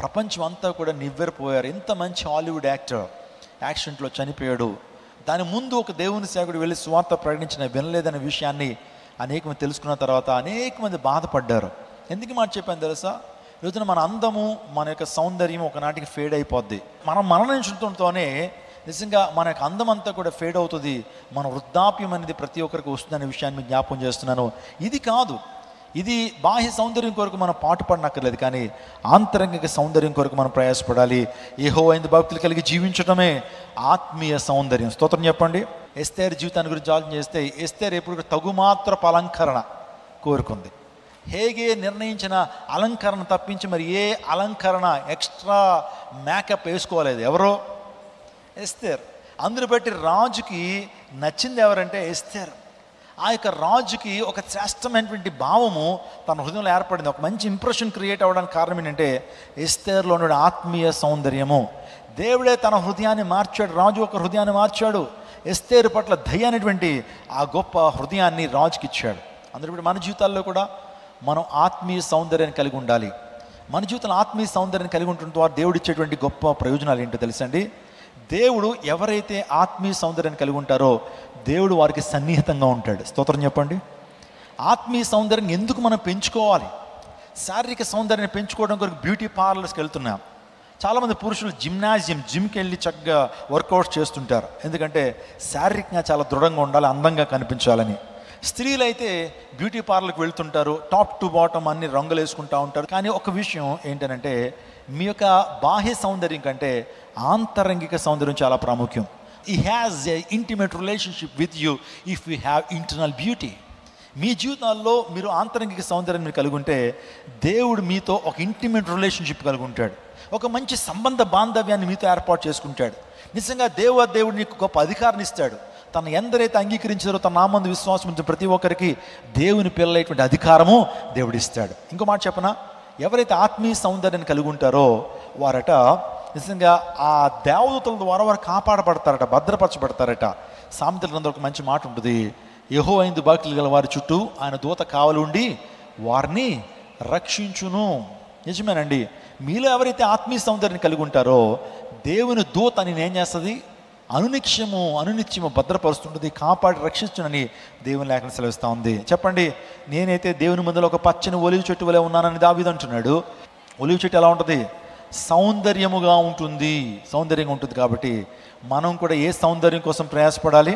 Speaker 2: ప్రపంచం అంతా కూడా నివ్వెరపోయారు. ఇంత మంచి హాలీవుడ్ యాక్టర్ యాక్సిడెంట్లో చనిపోయాడు. దాని ముందు ఒక దేవుని సేవకుడు వెళ్ళి సువార్త ప్రకటించిన వినలేదనే విషయాన్ని అనేక మంది తెలుసుకున్న తర్వాత అనేక మంది బాధపడ్డారు. ఎందుకు మాట చెప్పాను తెలుసా? ఈరోజున మన అందము, మన యొక్క సౌందర్యం ఒకనాటికి ఫేడ్ అయిపోద్ది. మనం మరణించడంతోనే నిజంగా మన యొక్క అందం అంతా కూడా ఫేడ్ అవుతుంది. మన వృద్ధాప్యం అనేది ప్రతి ఒక్కరికి వస్తుందనే విషయాన్ని మీకు జ్ఞాపకం చేస్తున్నాను. ఇది కాదు, ఇది బాహ్య సౌందర్యం కొరకు మనం పాటుపడనక్కర్లేదు, కానీ ఆంతరంగిక సౌందర్యం కొరకు మనం ప్రయాసపడాలి. యెహోవాయందు భక్తులు కలిగి జీవించడమే ఆత్మీయ సౌందర్యం. స్తోత్రం చెప్పండి. ఎస్తేర్ జీవితాన్ని గురించి ఆలోచన చేస్తే ఎస్తేర్ ఎప్పుడు తగుమాత్రపు అలంకరణ కోరుకుంది. హేగే నిర్ణయించిన అలంకరణ తప్పించి మరి ఏ అలంకరణ ఎక్స్ట్రా మేకప్ వేసుకోలేదు. ఎవరో ఎస్తేర్. అందుని బట్టి రాజుకి నచ్చింది ఎవరంటే ఎస్తేర్. ఆ యొక్క రాజుకి ఒక శ్రేష్టమైనటువంటి భావము తన హృదయంలో ఏర్పడింది. ఒక మంచి ఇంప్రెషన్ క్రియేట్ అవ్వడానికి కారణం ఏంటంటే ఎస్తేర్లో ఉన్న ఆత్మీయ సౌందర్యము. దేవుడే తన హృదయాన్ని మార్చాడు, రాజు ఒక హృదయాన్ని మార్చాడు. ఎస్తేరు పట్ల దయ అనేటువంటి ఆ గొప్ప హృదయాన్ని రాజుకి ఇచ్చాడు. అందులో మన జీవితాల్లో కూడా మనం ఆత్మీయ సౌందర్యాన్ని కలిగి ఉండాలి.
Speaker 1: మన జీవితంలో ఆత్మీయ సౌందర్యాన్ని కలిగి ఉంటుందో వారు దేవుడు ఇచ్చేటువంటి గొప్ప ప్రయోజనాలు ఏంటో తెలుసండి. దేవుడు ఎవరైతే ఆత్మీయ సౌందర్యాన్ని కలిగి ఉంటారో దేవుడు వారికి సన్నిహితంగా ఉంటాడు. స్తోత్రం చెప్పండి. ఆత్మీయ సౌందర్యాన్ని ఎందుకు మనం పెంచుకోవాలి? శారీరక సౌందర్యాన్ని పెంచుకోవడం కొరకు బ్యూటీ పార్లర్స్కి వెళ్తున్నాం. చాలామంది పురుషులు జిమ్కి వెళ్ళి చక్కగా వర్కౌట్స్ చేస్తుంటారు, ఎందుకంటే శారీరకంగా చాలా దృఢంగా ఉండాలి, అందంగా కనిపించాలని. స్త్రీలు అయితే బ్యూటీ పార్లర్కి వెళ్తుంటారు, టాప్ టు బాటమ్ అన్ని రంగులు వేసుకుంటూ ఉంటారు. కానీ ఒక విషయం ఏంటంటే మీ యొక్క బాహ్య సౌందర్యం కంటే ఆంతరంగిక సౌందర్యం చాలా ప్రాముఖ్యం. He has a intimate relationship with you if you have internal beauty. మీ జీవితాల్లో మీరు ఆంతరంగిక సౌందర్యం మీరు కలిగి ఉంటే దేవుడు మీతో ఒక ఇంటిమేట్ రిలేషన్షిప్ కలిగి ఉంటాడు, ఒక మంచి సంబంధ బాంధవ్యాన్ని మీతో ఏర్పాటు చేసుకుంటాడు. నిజంగా దేవుడు నీకు గొప్ప అధికారాన్ని ఇస్తాడు. తను ఎందరైతే అంగీకరించారో తన నామందు విశ్వాసం ఉంచిన ప్రతి ఒక్కరికి దేవుని పిల్లలైనటువంటి అధికారము దేవుడు ఇస్తాడు. ఇంకో మాట చెప్పనా, ఎవరైతే ఆత్మీయ సౌందర్యాన్ని కలిగి ఉంటారో వారట నిజంగా ఆ దేవదూతల ద్వారా వారు కాపాడబడతారట, భద్రపరచబడతారట. సామెతల గ్రంథంలో ఒక మంచి మాట ఉంటుంది, యెహోవా యందు భక్తులు గల వారి చుట్టూ ఆయన దూత కావలి ఉండి వారిని రక్షించును. నిజమేనండి, మీలో ఎవరైతే ఆత్మీయ సౌందర్యాన్ని కలిగి ఉంటారో దేవుని దూత అని ఏం చేస్తుంది, అనునిత్యము భద్రపరుస్తుంటుంది, కాపాడి రక్షించునని దేవుని లేఖనం సెలవిస్తూ ఉంది. చెప్పండి, నేనైతే దేవుని ముందులో ఒక పచ్చని ఒలివ చెట్టు వలె ఉన్నానని దావీదు అంటున్నాడు. ఒలివ చెట్టు ఎలా ఉంటుంది? సౌందర్యంగా ఉంటుంది. కాబట్టి మనం కూడా ఏ సౌందర్యం కోసం ప్రయాసపడాలి?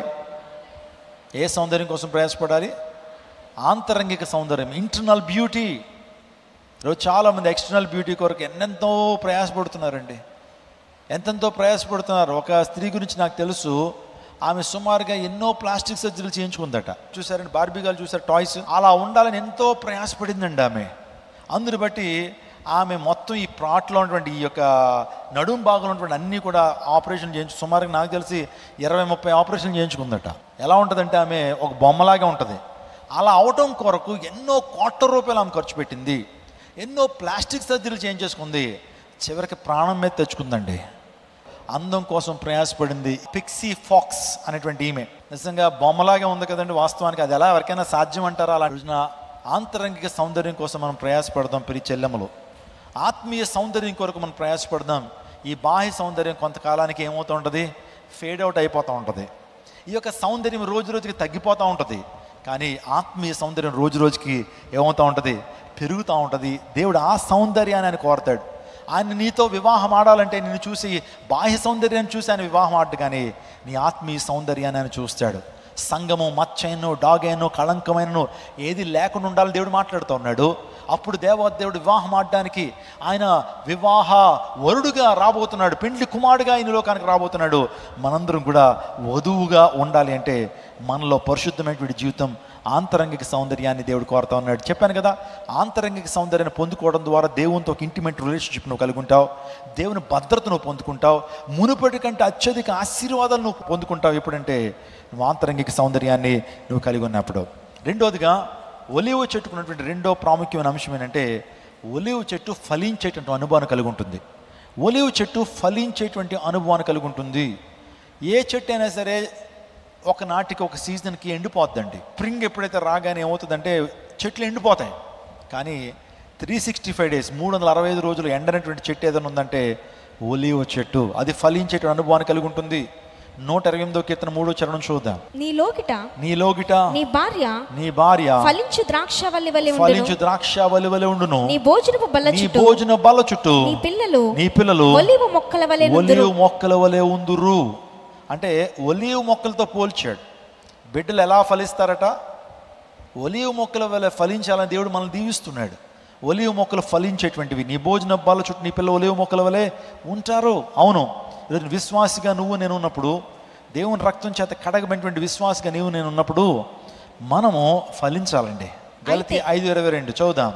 Speaker 1: ఆంతరంగిక సౌందర్యం, ఇంటర్నల్ బ్యూటీ. ఈరోజు చాలామంది ఎక్స్టర్నల్ బ్యూటీ కొరకు ఎంతెంతో ప్రయాసపడుతున్నారండి, ఒక స్త్రీ గురించి నాకు తెలుసు, ఆమె సుమారుగా ఎన్నో ప్లాస్టిక్ సర్జరీలు చేయించుకుందట. చూసారండి, బార్బీ గర్ల్ చూసారు, టాయ్స్ అలా ఉండాలని ఎంతో ప్రయాసపడిందండి ఆమె. అందుని బట్టి ఆమె మొత్తం ఈ ప్రాట్లో ఉన్నటువంటి ఈ యొక్క నడుం భాగంలో ఉన్నటువంటి అన్నీ కూడా ఆపరేషన్ సుమారుగా నాకు తెలిసి 20-30 ఆపరేషన్ చేయించుకుందట. ఎలా ఉంటుందంటే ఆమె ఒక బొమ్మలాగా ఉంటుంది. అలా అవటం కొరకు ఎన్నో కోట్ల రూపాయలు ఆమె ఖర్చు పెట్టింది, ఎన్నో ప్లాస్టిక్ సర్జరీలు చేయించేసుకుంది, చివరికి ప్రాణం మీద తెచ్చుకుందండి. అందం కోసం ప్రయాసపడింది. పిక్సీ ఫాక్స్ అనేటువంటి ఈమె నిజంగా బొమ్మలాగే ఉంది కదండి. వాస్తవానికి అది ఎలా ఎవరికైనా సాధ్యం అంటారా? అలా రోజున ఆంతరంగిక సౌందర్యం కోసం మనం ప్రయాసపడదాం. ప్రియ చెల్లెమ్మలు, ఆత్మీయ సౌందర్యం కొరకు మనం ప్రయాసపడదాం. ఈ బాహ్య సౌందర్యం కొంతకాలానికి ఏమవుతూ ఉంటుంది, ఫేడ్ అవుట్ అయిపోతూ ఉంటుంది. ఈ యొక్క సౌందర్యం రోజు రోజుకి తగ్గిపోతూ ఉంటుంది. కానీ ఆత్మీయ సౌందర్యం రోజు రోజుకి ఏమవుతూ ఉంటుంది, పెరుగుతూ ఉంటుంది. దేవుడు ఆ సౌందర్యాన్ని ఆయన కోరతాడు. ఆయన నీతో వివాహం ఆడాలంటే నిన్ను చూసి బాహ్య సౌందర్యాన్ని చూసి ఆయన వివాహం ఆడు, కానీ నీ ఆత్మీయ సౌందర్యాన్ని ఆయన చూస్తాడు. సంగము మచ్చైనను డాగైనను కళంకమైనను ఏది లేకుండా ఉండాలని దేవుడు మాట్లాడుతూ ఉన్నాడు. అప్పుడు దేవుడు వివాహం ఆడడానికి ఆయన వివాహ వరుడుగా రాబోతున్నాడు, పెండ్లి కుమారుడుగా ఆయన లోకానికి రాబోతున్నాడు. మనందరం కూడా వధువుగా ఉండాలి అంటే మనలో పరిశుద్ధమైనటువంటి జీవితం, ఆంతరంగిక సౌందర్యాన్ని దేవుడు కోరుతా ఉన్నాడు. చెప్పాను కదా, ఆంతరంగిక సౌందర్యాన్ని పొందుకోవడం ద్వారా దేవునితో ఒక ఇంటిమేట్ రిలేషన్షిప్ నువ్వు కలిగి ఉంటావు, దేవుని భద్రత నువ్వు పొందుకుంటావు, మునుపటి కంటే అత్యధిక ఆశీర్వాదాలు నువ్వు పొందుకుంటావు. ఎప్పుడంటే నువ్వు ఆంతరంగిక సౌందర్యాన్ని నువ్వు కలిగి ఉన్నప్పుడు. రెండోదిగా ఒలివ చెట్టుకున్నటువంటి రెండో ప్రాముఖ్యమైన అంశం ఏంటంటే ఒలివ చెట్టు ఫలించేటువంటి అనుభవాన్ని కలిగి ఉంటుంది. ఒలివ చెట్టు ఫలించేటువంటి అనుభవాన్ని కలిగి ఉంటుంది. ఏ చెట్టు అయినా సరే ఒక నాటికి ఒక సీజన్కి ఎండిపోద్దండి. స్ప్రింగ్ ఎప్పుడైతే రాగానే ఏమవుతుందంటే చెట్లు ఎండిపోతాయి. కానీ 365 days 365 రోజులు ఎండనటువంటి చెట్టు ఏదైనా ఉందంటే ఒలివ చెట్టు. అది ఫలించేటువంటి అనుభవాన్ని కలిగి ఉంటుంది. 128వ కీర్తన 3వ చరణం చూద్దాం. నీ లోగిట నీ భార్య ఫలించు ద్రాక్షవల్లి వలె ఉండును. నీ భోజన బల్ల చుట్టూ నీ పిల్లలు ఒలీవ మొక్కల వలె ఉందురు. అంటే ఒలీవ మొక్కలతో పోల్చాడు. బిడ్డలు ఎలా ఫలిస్తారట? ఒలీవ మొక్కల వలె ఫలించాలని దేవుడు మనల్ని దీవిస్తున్నాడు. ఒలీవ మొక్కలు ఫలించేటువంటివి. నీ భోజన బల్ల చుట్టూ నీ పిల్లలు ఒలీవ మొక్కల వలె ఉంటారు. అవును, ఈరోజు విశ్వాసిగా నువ్వు నేను ఉన్నప్పుడు, దేవుని రక్తం చేత కడగబడినటువంటి విశ్వాసిగా నీవు నేను ఉన్నప్పుడు మనము ఫలించాలండి. గలతీ 5:22 చదువుదాం.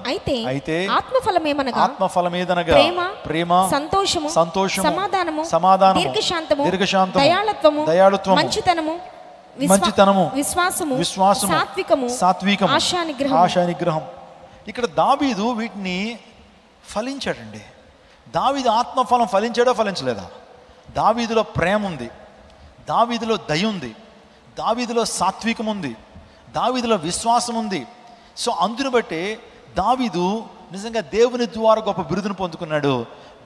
Speaker 1: అయితే ఆత్మఫలమేదనగా ప్రేమ, సంతోషము, సమాధానము, దీర్ఘశాంతము, దయాళుత్వము, మంచితనము, విశ్వాసము, సాత్వికము, ఆశానిగ్రహం. ఇక్కడ దావీదు వీటిని ఫలించాడండి. దావీదు ఆత్మఫలం ఫలించాడో ఫలించలేదా? దావీదులో ప్రేమ ఉంది, దావీదులో దయ ఉంది, దావీదులో సాత్వికం ఉంది, దావీదులో విశ్వాసం ఉంది. సో అందును బట్టి దావీదు నిజంగా దేవుని ద్వారా గొప్ప బిరుదును పొందుకున్నాడు.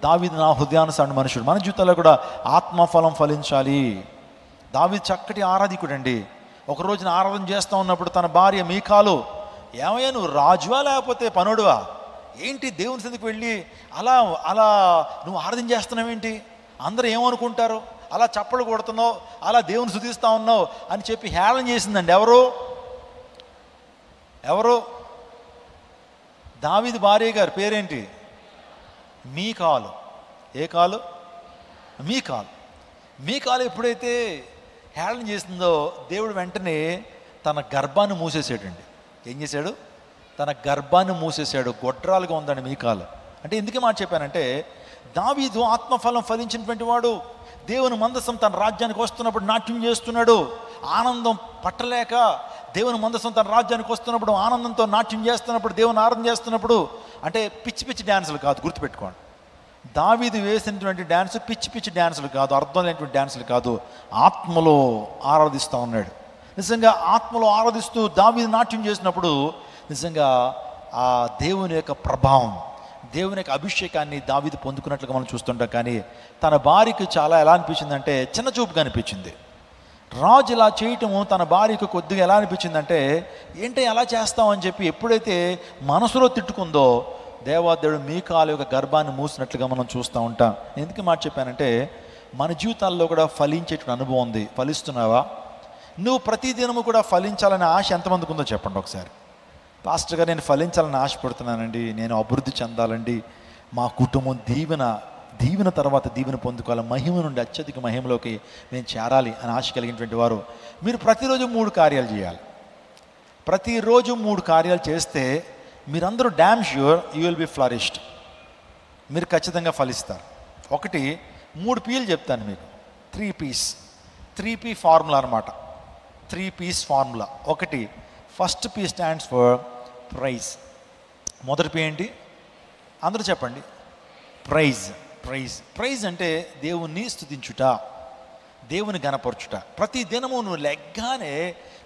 Speaker 1: దావీదు నా హృదయానుసారణ మనుషుడు. మన జీవితాల్లో కూడా ఆత్మఫలం ఫలించాలి. దావీదు చక్కటి ఆరాధికుడు అండి. ఒక రోజున ఆరాధన చేస్తూ ఉన్నప్పుడు తన భార్య మీకాలు, ఏమయ్యా నువ్వు రాజువా లేకపోతే పనుడువా, ఏంటి దేవుని సన్నిధికి వెళ్ళి అలా అలా నువ్వు ఆరాధన చేస్తున్నావేంటి, అందరూ ఏమనుకుంటారు, అలా చప్పలు కొడుతున్నావు, అలా దేవుని స్తుతిస్తూ ఉన్నావు అని చెప్పి హేళన చేసిందండి. ఎవరు దావీదు భార్య గారు పేరేంటి? మీకాలు. ఏ కాలు? మీకాలు ఎప్పుడైతే హేళన చేసిందో దేవుడు వెంటనే తన గర్భాన్ని మూసేసాడండి. ఏం చేశాడు? తన గర్భాన్ని మూసేశాడు. గొడ్రాలుగా ఉందండి మీకాలు. అంటే ఎందుకు మాట చెప్పానంటే, దావీదు ఆత్మఫలం ఫలించినటువంటి వాడు. దేవుని మందసం తన రాజ్యానికి వస్తున్నప్పుడు నాట్యం చేస్తున్నాడు. ఆనందం పట్టలేక దేవుని మందసం తన రాజ్యానికి వస్తున్నప్పుడు ఆనందంతో నాట్యం చేస్తున్నప్పుడు, దేవుని ఆరాధన చేస్తున్నప్పుడు, అంటే పిచ్చి పిచ్చి డ్యాన్సులు కాదు, గుర్తుపెట్టుకోండి. దావీదు వేసినటువంటి డ్యాన్స్ పిచ్చి డ్యాన్సులు కాదు, అర్థం లేనటువంటి డ్యాన్సులు కాదు, ఆత్మలో ఆరాధిస్తూ ఉన్నాడు. నిజంగా ఆత్మలో ఆరాధిస్తూ దావీదు నాట్యం చేసినప్పుడు నిజంగా ఆ దేవుని యొక్క ప్రభావం, దేవుని యొక్క అభిషేకాన్ని దావీదు పొందుకున్నట్లుగా మనం చూస్తుంటాం. కానీ తన భార్యకు చాలా ఎలా అనిపించిందంటే చిన్న చూపుగా అనిపించింది. రాజు ఇలా చేయటము తన భార్యకు కొద్దిగా ఎలా అనిపించిందంటే, ఏంటి అలా చేస్తామని చెప్పి ఎప్పుడైతే మనసులో తిట్టుకుందో దేవాదేవుడు మీకాలు యొక్క గర్భాన్ని మూసినట్లుగా మనం చూస్తూ ఉంటాం. ఎందుకు మాట చెప్పానంటే, మన జీవితాల్లో కూడా ఫలించేటువంటి అనుభవం ఉంది. ఫలిస్తున్నావా? నువ్వు ప్రతిదినము కూడా ఫలించాలనే ఆశ ఎంతమందికి ఉందో చెప్పండి ఒకసారి. పాస్టర్గా నేను ఫలించాలని ఆశపడుతున్నానండి, నేను అభివృద్ధి చెందాలండి, మా కుటుంబం దీవెన తర్వాత దీవెన పొందుకోవాలి, మహిమ నుండి అత్యధిక మహిమలోకి నేను చేరాలి అని ఆశ కలిగినటువంటి వారు మీరు ప్రతిరోజు 3 కార్యాలు చేయాలి. ప్రతిరోజు 3 కార్యాలు చేస్తే మీరందరూ damn sure you will be flourished. మీరు ఖచ్చితంగా ఫలిస్తారు. 1 3 P'లు చెప్తాను మీకు. 3 P ఫార్ములా అనమాట. 3 P's formula. 1 first P stands for praise. మొదటి P ఏంటి? అందరూ చెప్పండి. ప్రైజ్ అంటే దేవుణ్ణి స్తుతించుట, దేవుని గణపరచుట. ప్రతి దినము నువ్వు లెగ్గానే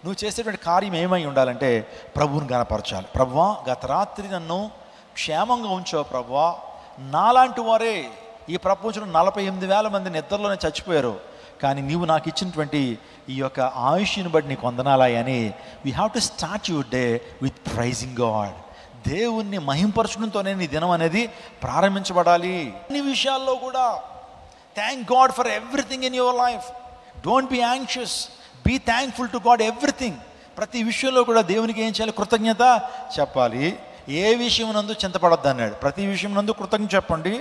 Speaker 1: నువ్వు చేసేటువంటి కార్యం ఏమై ఉండాలంటే ప్రభువుని గణపరచాలి. ప్రభువా గత రాత్రి నన్ను క్షేమంగా ఉంచావు ప్రభువా, నాలాంటి వారే ఈ ప్రపంచంలో 48,000 మంది నిద్రలోనే చచ్చిపోయారు, కానీ నీవు నాకు ఇచ్చినటువంటి ఈ యొక్క ఆయుష్ని బట్టి నీకు వందనాలయ్యా అని we have to start your day with praising God. దేవుణ్ణి మహింపరచడంతోనే నీ దినం అనేది ప్రారంభించబడాలి. అన్ని విషయాల్లో కూడా thank God for everything in your life. Don't be anxious, be thankful to God everything. ప్రతి విషయంలో కూడా దేవునికి ఏం చేయాలి? కృతజ్ఞత చెప్పాలి. ఏ విషయం నందు చింతపడద్దు అన్నాడు. ప్రతి విషయం నందు కృతజ్ఞత చెప్పండి.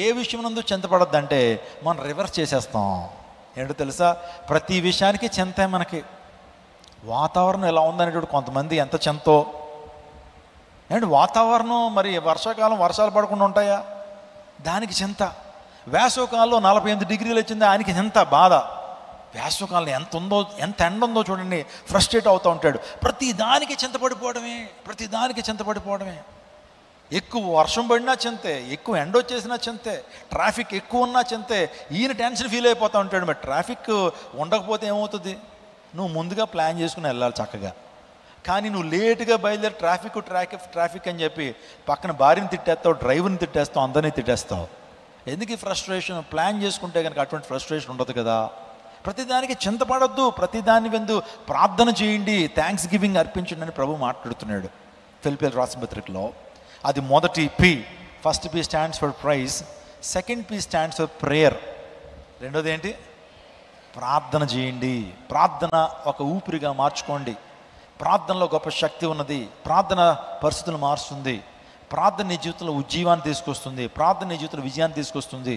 Speaker 1: ఏ విషయం నందు చింతపడద్దు అంటే మనం రివర్స్ చేసేస్తాం. ఏంటో తెలుసా? ప్రతి విషయానికి చింతే. మనకి వాతావరణం ఎలా ఉందనేటువంటి కొంతమంది ఎంత చింతో. ఏంటి వాతావరణం మరి వర్షాకాలం వర్షాలు పడకుండా ఉంటాయా? దానికి చింత. వేసవకాలంలో 48 డిగ్రీలు వచ్చింది, ఆయనకి ఎంత బాధ. వేసవకాలం ఎంత ఎండ ఉందో చూడండి, ఫ్రస్ట్రేట్ అవుతూ ఉంటాడు. ప్రతి దానికి చింతపడిపోవడమే. ఎక్కువ వర్షం పడినా చింతే, ఎక్కువ ఎండ వచ్చేసినా చింతే, ట్రాఫిక్ ఎక్కువ ఉన్నా చింతే. ఈయన టెన్షన్ ఫీల్ అయిపోతూ ఉంటాడు. మరి ట్రాఫిక్ ఉండకపోతే ఏమవుతుంది? నువ్వు ముందుగా ప్లాన్ చేసుకుని వెళ్ళాలి చక్కగా. కానీ నువ్వు లేటుగా బయలుదేరి ట్రాఫిక్ అని చెప్పి పక్కన భార్యని తిట్టేస్తావు, డ్రైవర్ని తిట్టేస్తావు, అందరినీ తిట్టేస్తావు. ఎందుకు ఈ ఫ్రస్ట్రేషన్? ప్లాన్ చేసుకుంటే కనుక అటువంటి ఫ్రస్ట్రేషన్ ఉండదు కదా. ప్రతిదానికి చింతపడద్దు, ప్రతిదాని వెందు ప్రార్థన చేయండి, థ్యాంక్స్ గివింగ్ అర్పించండి అని ప్రభు మాట్లాడుతున్నాడు ఫిలిప్పీయులకు రాసిన పత్రికలో. అది మొదటి P. First P stands for praise. Second P stands for prayer. రెండోది ఏంటి? ప్రార్థన చేయండి. ప్రార్థన ఒక ఊపిరిగా మార్చుకోండి. ప్రార్థనలో గొప్ప శక్తి ఉన్నది. ప్రార్థన పరిస్థితులు మారుస్తుంది. ప్రార్థన నీ జీవితంలో ఉజ్జీవాన్ని తీసుకొస్తుంది. ప్రార్థన నీ జీవితంలో విజయాన్ని తీసుకొస్తుంది.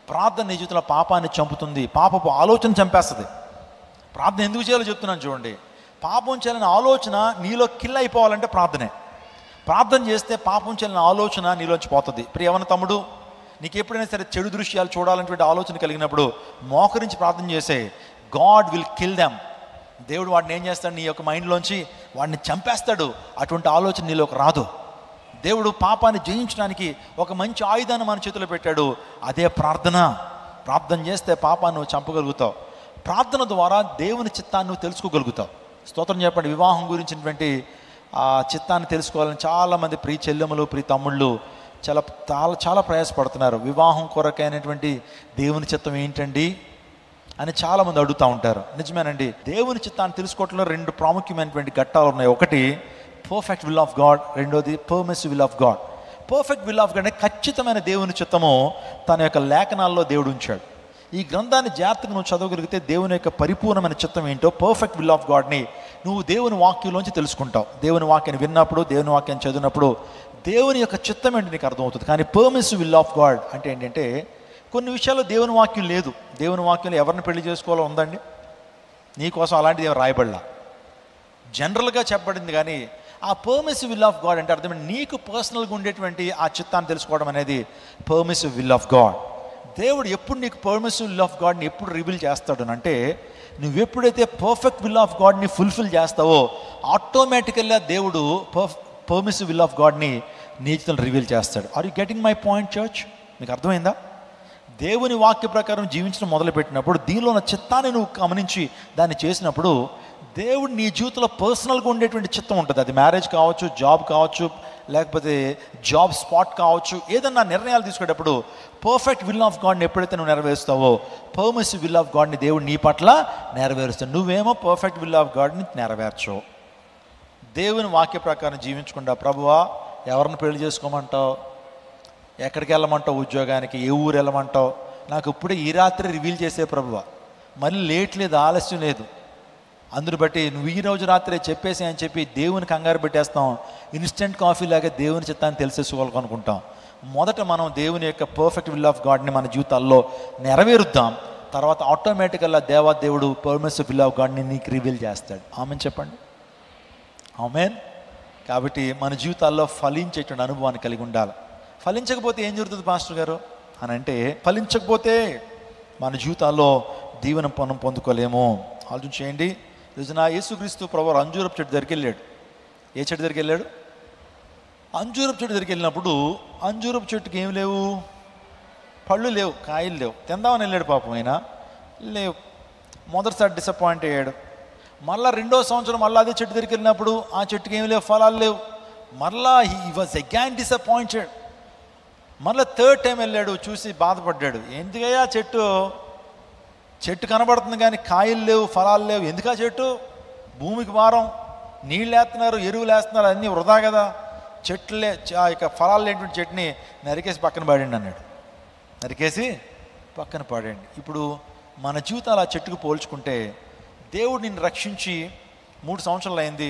Speaker 1: ప్రార్థన నీ జీవితంలో పాపాన్ని చంపుతుంది. పాపపు ఆలోచన చంపేస్తుంది. ప్రార్థన ఎందుకు చేయాలో చెప్తున్నాను చూడండి. పాపం చేయాలనే ఆలోచన నీలో కిల్ అయిపోవాలంటే ప్రార్థనే. ప్రార్థన చేస్తే పాపం చేయాలనే ఆలోచన నీలోంచి పోతుంది. ప్రియమైన తమ్ముడు, నీకు ఎప్పుడైనా సరే చెడు దృశ్యాలు చూడాలనేటువంటి ఆలోచన కలిగినప్పుడు మోకరించి ప్రార్థన చేసే, గాడ్ విల్ కిల్ దెమ్. దేవుడు వాడిని ఏం చేస్తాడు? నీ యొక్క మైండ్లోంచి వాడిని చంపేస్తాడు. అటువంటి ఆలోచన నీలోకి రాదు. దేవుడు పాపాన్ని జయించడానికి ఒక మంచి ఆయుధాన్ని మన చేతిలో పెట్టాడు. అదే ప్రార్థన. ప్రార్థన చేస్తే పాపాన్ని నువ్వు చంపగలుగుతావు. ప్రార్థన ద్వారా దేవుని చిత్తాన్ని నువ్వు తెలుసుకోగలుగుతావు. స్తోత్రం చెప్పండి. వివాహం గురించినటువంటి ఆ చిత్తాన్ని తెలుసుకోవాలని చాలామంది ప్రియ చెల్లెములు ప్రియ తమ్ముళ్ళు చాలా చాలా చాలా ప్రయాసపడుతున్నారు. వివాహం కొరకైనటువంటి దేవుని చిత్తం ఏంటండి అని చాలామంది అడుగుతూ ఉంటారు. నిజమేనండి, దేవుని చిత్తాన్ని తెలుసుకోవడంలో 2 ప్రాముఖ్యమైనటువంటి ఘట్టాలు ఉన్నాయి. ఒకటి పర్ఫెక్ట్ విల్ ఆఫ్ గాడ్, రెండోది permissive will of God. Perfect will of God అంటే ఖచ్చితమైన దేవుని చిత్తము తన యొక్క లేఖనాల్లో దేవుడు ఉంచాడు. ఈ గ్రంథాన్ని జాగ్రత్తగా నువ్వు చదవగలిగితే దేవుని యొక్క పరిపూర్ణమైన చిత్తం ఏంటో, పర్ఫెక్ట్ విల్ ఆఫ్ గాడ్ని నువ్వు దేవుని వాక్యంలోంచి తెలుసుకుంటావు. దేవుని వాక్యాన్ని విన్నప్పుడు, దేవుని వాక్యాన్ని చదివినప్పుడు దేవుని యొక్క చిత్తం ఏంటి నీకు అర్థమవుతుంది. కానీ పర్మిసివ్ విల్ ఆఫ్ గాడ్ అంటే ఏంటంటే, కొన్ని విషయాల్లో దేవుని వాక్యం లేదు. దేవుని వాక్యంలో ఎవరిని పెళ్లి చేసుకోవాలో ఉందండి? నీకోసం అలాంటిది ఏమి రాయబడలా, జనరల్గా చెప్పబడింది. కానీ ఆ పర్మిసివ్ విల్ ఆఫ్ గాడ్ అంటే అర్థం నీకు పర్సనల్గా ఉండేటువంటి ఆ చిత్తాన్ని తెలుసుకోవడం అనేది పర్మిసివ్ విల్ ఆఫ్ గాడ్. దేవుడు ఎప్పుడు నీకు పర్మిసివ్ విల్ ఆఫ్ గాడ్ని ఎప్పుడు రివీల్ చేస్తాడు అంటే, నువ్వు ఎప్పుడైతే పర్ఫెక్ట్ విల్ ఆఫ్ గాడ్ని ఫుల్ఫిల్ చేస్తావో ఆటోమేటికల్గా దేవుడు పర్మిసివ్ విల్ ఆఫ్ గాడ్ని నీ జీవితంలో రివీల్ చేస్తాడు. Are you getting my point church? మీకు అర్థమైందా? దేవుని వాక్య ప్రకారం జీవించడం మొదలుపెట్టినప్పుడు, దీనిలో ఉన్న చిత్తాన్ని నువ్వు గమనించి దాన్ని చేసినప్పుడు, దేవుడు నీ జీవితంలో పర్సనల్గా ఉండేటువంటి చిత్తం ఉంటుంది. అది మ్యారేజ్ కావచ్చు, జాబ్ కావచ్చు, లేకపోతే జాబ్ స్పాట్ కావచ్చు. ఏదన్నా నిర్ణయాలు తీసుకునేటప్పుడు పర్ఫెక్ట్ విల్ ఆఫ్ గాడ్ని ఎప్పుడైతే నువ్వు నెరవేరుస్తావో పర్మిసివ్ విల్ ఆఫ్ గాడ్ని దేవుడు నీ పట్ల నెరవేరుస్తాడు. నువ్వేమో పర్ఫెక్ట్ విల్ ఆఫ్ గాడ్ని నెరవేర్చవు. దేవుని వాక్య ప్రకారం జీవించకుండా, ప్రభువా ఎవరిని పెళ్లి చేసుకోమంటావు, ఎక్కడికి వెళ్ళమంటావు, ఉద్యోగానికి ఏ ఊరు వెళ్ళమంటావు, నాకు ఇప్పుడే ఈ రాత్రి రివీల్ చేసే ప్రభువా, మళ్ళీ లేట్ లేదు, ఆలస్యం లేదు, అందుని బట్టి నువ్వు ఈ రోజు రాత్రే చెప్పేసి అని చెప్పి దేవుని కంగారు పెట్టేస్తాం. ఇన్స్టెంట్ కాఫీ లాగా దేవుని చిత్తాన్ని తెలిసేసుకోవాలనుకుంటాం. మొదట మనం దేవుని యొక్క పర్ఫెక్ట్ విల్ ఆఫ్ గాడ్ని మన జీవితాల్లో నెరవేరుద్దాం. తర్వాత ఆటోమేటికల్గా దేవుడు పర్మిసివ్ విల్ ఆఫ్ గాడ్ని నీకు రివీల్ చేస్తాడు. ఆమెన్ చెప్పండి, ఆమెన్. కాబట్టి మన జీవితాల్లో ఫలించేటువంటి అనుభవాన్ని కలిగి ఉండాలి. ఫలించకపోతే ఏం జరుగుతుంది పాస్టర్ గారు అని అంటే, ఫలించకపోతే మన జీవితాల్లో దీవెన మనం పొందుకోలేము. ఆలోచన చేయండి. రోజున యేసుక్రీస్తు ప్రభువు అంజూరపు చెట్టు దగ్గరికి వెళ్ళాడు. ఏ చెట్టు దగ్గరికి వెళ్ళాడు? అంజూరపు చెట్టు దగ్గరికి వెళ్ళినప్పుడు అంజూరపు చెట్టుకి ఏం లేవు, పళ్ళు లేవు, కాయలు లేవు. తిందామని వెళ్ళాడు పాపం, ఆయన లేవు. మొదటిసారి డిసప్పాయింట్ అయ్యాడు. మళ్ళీ 2వ సంవత్సరం మళ్ళీ అదే చెట్టు దగ్గరికి వెళ్ళినప్పుడు ఆ చెట్టుకి ఏమి లేవు, ఫలాలు లేవు. మళ్ళా హీ వాజ్ అగైన్ డిసప్పాయింటెడ్. మళ్ళీ 3rd టైం వెళ్ళాడు, చూసి బాధపడ్డాడు. ఎందుకయ్యా చెట్టు కనబడుతుంది కానీ కాయలు లేవు, ఫలాలు లేవు, ఎందుకా చెట్టు? భూమికి భారం, నీళ్ళు వేస్తున్నారు, ఎరువులు వేస్తున్నారు, అన్నీ వృధా కదా, చెట్లే ఇక ఫలాలు లేనటువంటి చెట్టుని నరికేసి పక్కన పాడండి అన్నాడు. నరికేసి పక్కన పాడండి. ఇప్పుడు మన జీవితాలు ఆ చెట్టుకు పోల్చుకుంటే, దేవుడు నిన్ను రక్షించి 3 సంవత్సరాలు అయింది,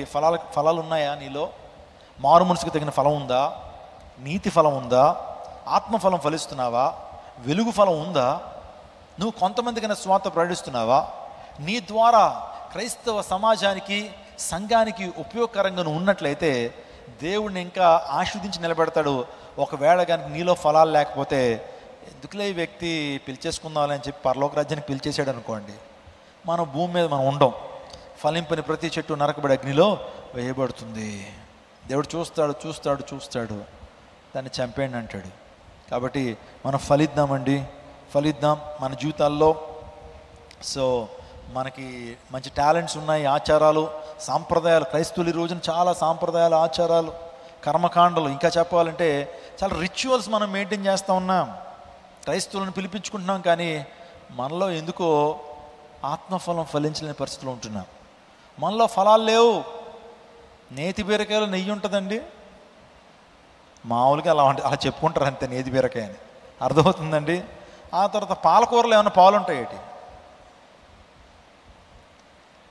Speaker 1: ఫలాలు ఉన్నాయా నీలో? మారు మనసుకు తగిన ఫలం ఉందా? నీతి ఫలం ఉందా? ఆత్మఫలం ఫలిస్తున్నావా? వెలుగు ఫలం ఉందా? నువ్వు కొంతమందికైనా స్వార్థ ప్రకటిస్తున్నావా? నీ ద్వారా క్రైస్తవ సమాజానికి, సంఘానికి ఉపయోగకరంగా నువ్వు ఉన్నట్లయితే దేవుడిని ఇంకా ఆశీర్వదించి నిలబెడతాడు. ఒకవేళ కనుక నీలో ఫలాలు లేకపోతే, ఎందుకులే ఈ వ్యక్తి పిలిచేసుకుందామని చెప్పి పరలోక రాజ్యానికి పిలిచేసాడు అనుకోండి, మనం భూమి మీద మనం ఉండం. ఫలింపని ప్రతి చెట్టు నరకబడి అగ్నిలో వేయబడుతుంది. దేవుడు చూస్తాడు, దాన్ని చంపేయండి అంటాడు. కాబట్టి మనం ఫలిద్దామండి, ఫలిద్దాం మన జీవితాల్లో. సో మనకి మంచి టాలెంట్స్ ఉన్నాయి, ఆచారాలు, సాంప్రదాయాలు. క్రైస్తవులు ఈ రోజున చాలా సాంప్రదాయాలు, ఆచారాలు, కర్మకాండలు, ఇంకా చెప్పాలంటే చాలా రిచువల్స్ మనం మెయింటైన్ చేస్తూ ఉన్నాం. క్రైస్తవులను పిలిపించుకుంటున్నాం, కానీ మనలో ఎందుకో ఆత్మఫలం ఫలించలేని పరిస్థితిలో ఉంటున్నాం. మనలో ఫలాలు లేవు. నేతి బీరకాయలు నెయ్యి ఉంటుందండి, మామూలుగా అలా చెప్పుకుంటారు అంతే, నేతి బీరకాయ అని అర్థమవుతుందండి. ఆ తర్వాత పాలకూరలో ఏమైనా పాలు ఉంటాయేటి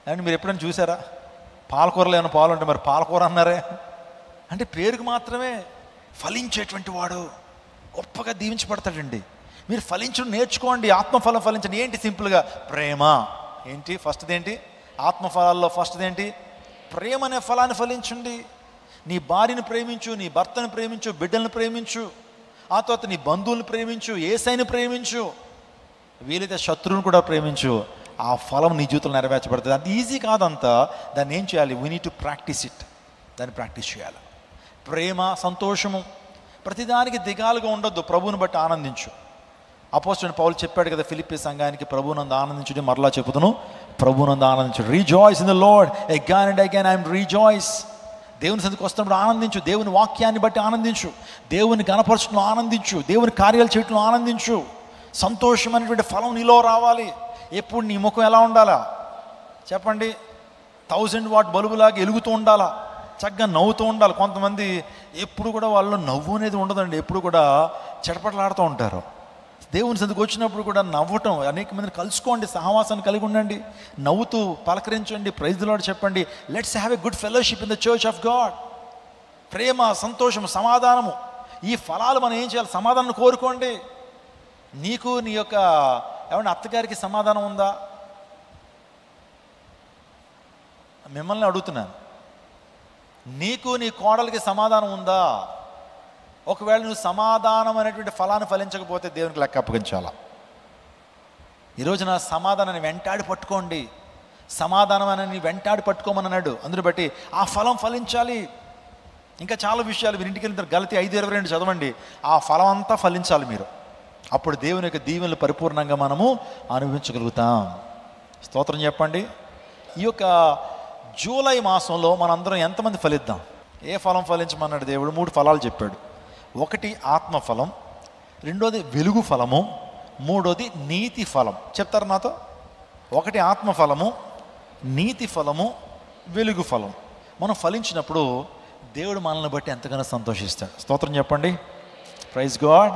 Speaker 1: అండి? మీరు ఎప్పుడైనా చూసారా? పాలకూరలో ఏమైనా పాలు ఉంటాయి, మరి పాలకూర అన్నారే అంటే పేరుకు మాత్రమే. ఫలించేటువంటి వాడు గొప్పగా దీవించబడతాడండి. మీరు ఫలించడం నేర్చుకోండి, ఆత్మఫలం ఫలించండి. ఏంటి? సింపుల్గా ప్రేమ. ఏంటి ఫస్ట్ది? ఏంటి ఆత్మఫలాల్లో ఫస్ట్ది? ఏంటి? ప్రేమ అనే ఫలాన్ని ఫలించండి. నీ భార్యను ప్రేమించు, నీ భర్తను ప్రేమించు, బిడ్డలను ప్రేమించు, ఆ తర్వాత నీ బంధువులను ప్రేమించు, యేసయ్యను ప్రేమించు, వీలైతే శత్రువుని కూడా ప్రేమించు. ఆ ఫలం నీ జీవితంలో నెరవేర్చబడుతుంది. అది ఈజీ కాదంతా. దాన్ని ఏం చేయాలి? We need to practice it. దాన్ని ప్రాక్టీస్ చేయాలి. ప్రేమ, సంతోషము, ప్రతిదానికి దిగాలుగా ఉండొద్దు. ప్రభువుని బట్టి ఆనందించు. అపోస్తలుడైన పౌలు చెప్పాడు కదా ఫిలిప్పీ సంఘానికి, ప్రభువునందు ఆనందించుడి. మరలా చెబుతాను, ప్రభువునందు ఆనందించుడు. Rejoice in the Lord. Again and again I'm rejoice. దేవుని సన్నిధికి వస్తున్నప్పుడు ఆనందించు, దేవుని వాక్యాన్ని బట్టి ఆనందించు, దేవుని గణపరచడంలో ఆనందించు, దేవుని కార్యాలు చేయటంలో ఆనందించు. సంతోషమైనటువంటి ఫలం నీలో రావాలి. ఎప్పుడు నీ ముఖం ఎలా ఉండాలా చెప్పండి? 1000 వాట్ బల్బులాగా వెలుగుతూ ఉండాలా, చక్కగా నవ్వుతూ ఉండాలి. కొంతమంది ఎప్పుడు కూడా వాళ్ళలో నవ్వు అనేది ఉండదండి, ఎప్పుడు కూడా చెడపటలాడుతూ ఉంటారు. దేవుని సన్నిధికి వచ్చినప్పుడు కూడా నవ్వటం, అనేక మందిని కలుసుకోండి, సహవాసాన్ని కలిగి ఉండండి, నవ్వుతూ పలకరించండి, ప్రైజ్ ది లార్డ్ చెప్పండి. Let's have a good fellowship in the church of God. ప్రేమ, సంతోషం, సమాధానము, ఈ ఫలాలు మనం ఏం చేయాలి? సమాధానం కోరుకోండి. నీకు నీ యొక్క ఏమన్నా అత్తగారికి సమాధానం ఉందా? మిమ్మల్ని అడుగుతున్నాను, నీకు నీ కోడలికి సమాధానం ఉందా? ఒకవేళ నువ్వు సమాధానం అనేటువంటి ఫలాన్ని ఫలించకపోతే దేవునికి లెక్క అప్పగించాలా? ఈరోజున సమాధానాన్ని వెంటాడి పట్టుకోండి, సమాధానం అని వెంటాడి పట్టుకోమని అన్నాడు. అందుని బట్టి ఆ ఫలం ఫలించాలి. ఇంకా చాలా విషయాలు మీరు ఇంటికి వెళ్తారు. గలతీ 5:22 చదవండి. ఆ ఫలం అంతా ఫలించాలి మీరు. అప్పుడు దేవుని యొక్క దీవెనలు పరిపూర్ణంగా మనము అనుభవించగలుగుతాం. స్తోత్రం చెప్పండి. ఈ యొక్క జూలై మాసంలో మనందరం ఎంతమంది ఫలిద్దాం? ఏ ఫలం ఫలించమన్నాడు దేవుడు? 3 ఫలాలు చెప్పాడు. ఒకటి ఆత్మఫలం, రెండోది వెలుగు ఫలము, మూడోది నీతి ఫలం. చెప్తారు నాతో? ఒకటి ఆత్మఫలము, నీతి ఫలము, వెలుగు ఫలం. మనం ఫలించినప్పుడు దేవుడు మనల్ని బట్టి ఎంతగానో సంతోషిస్తాడు. స్తోత్రం చెప్పండి. ప్రైజ్ గాడ్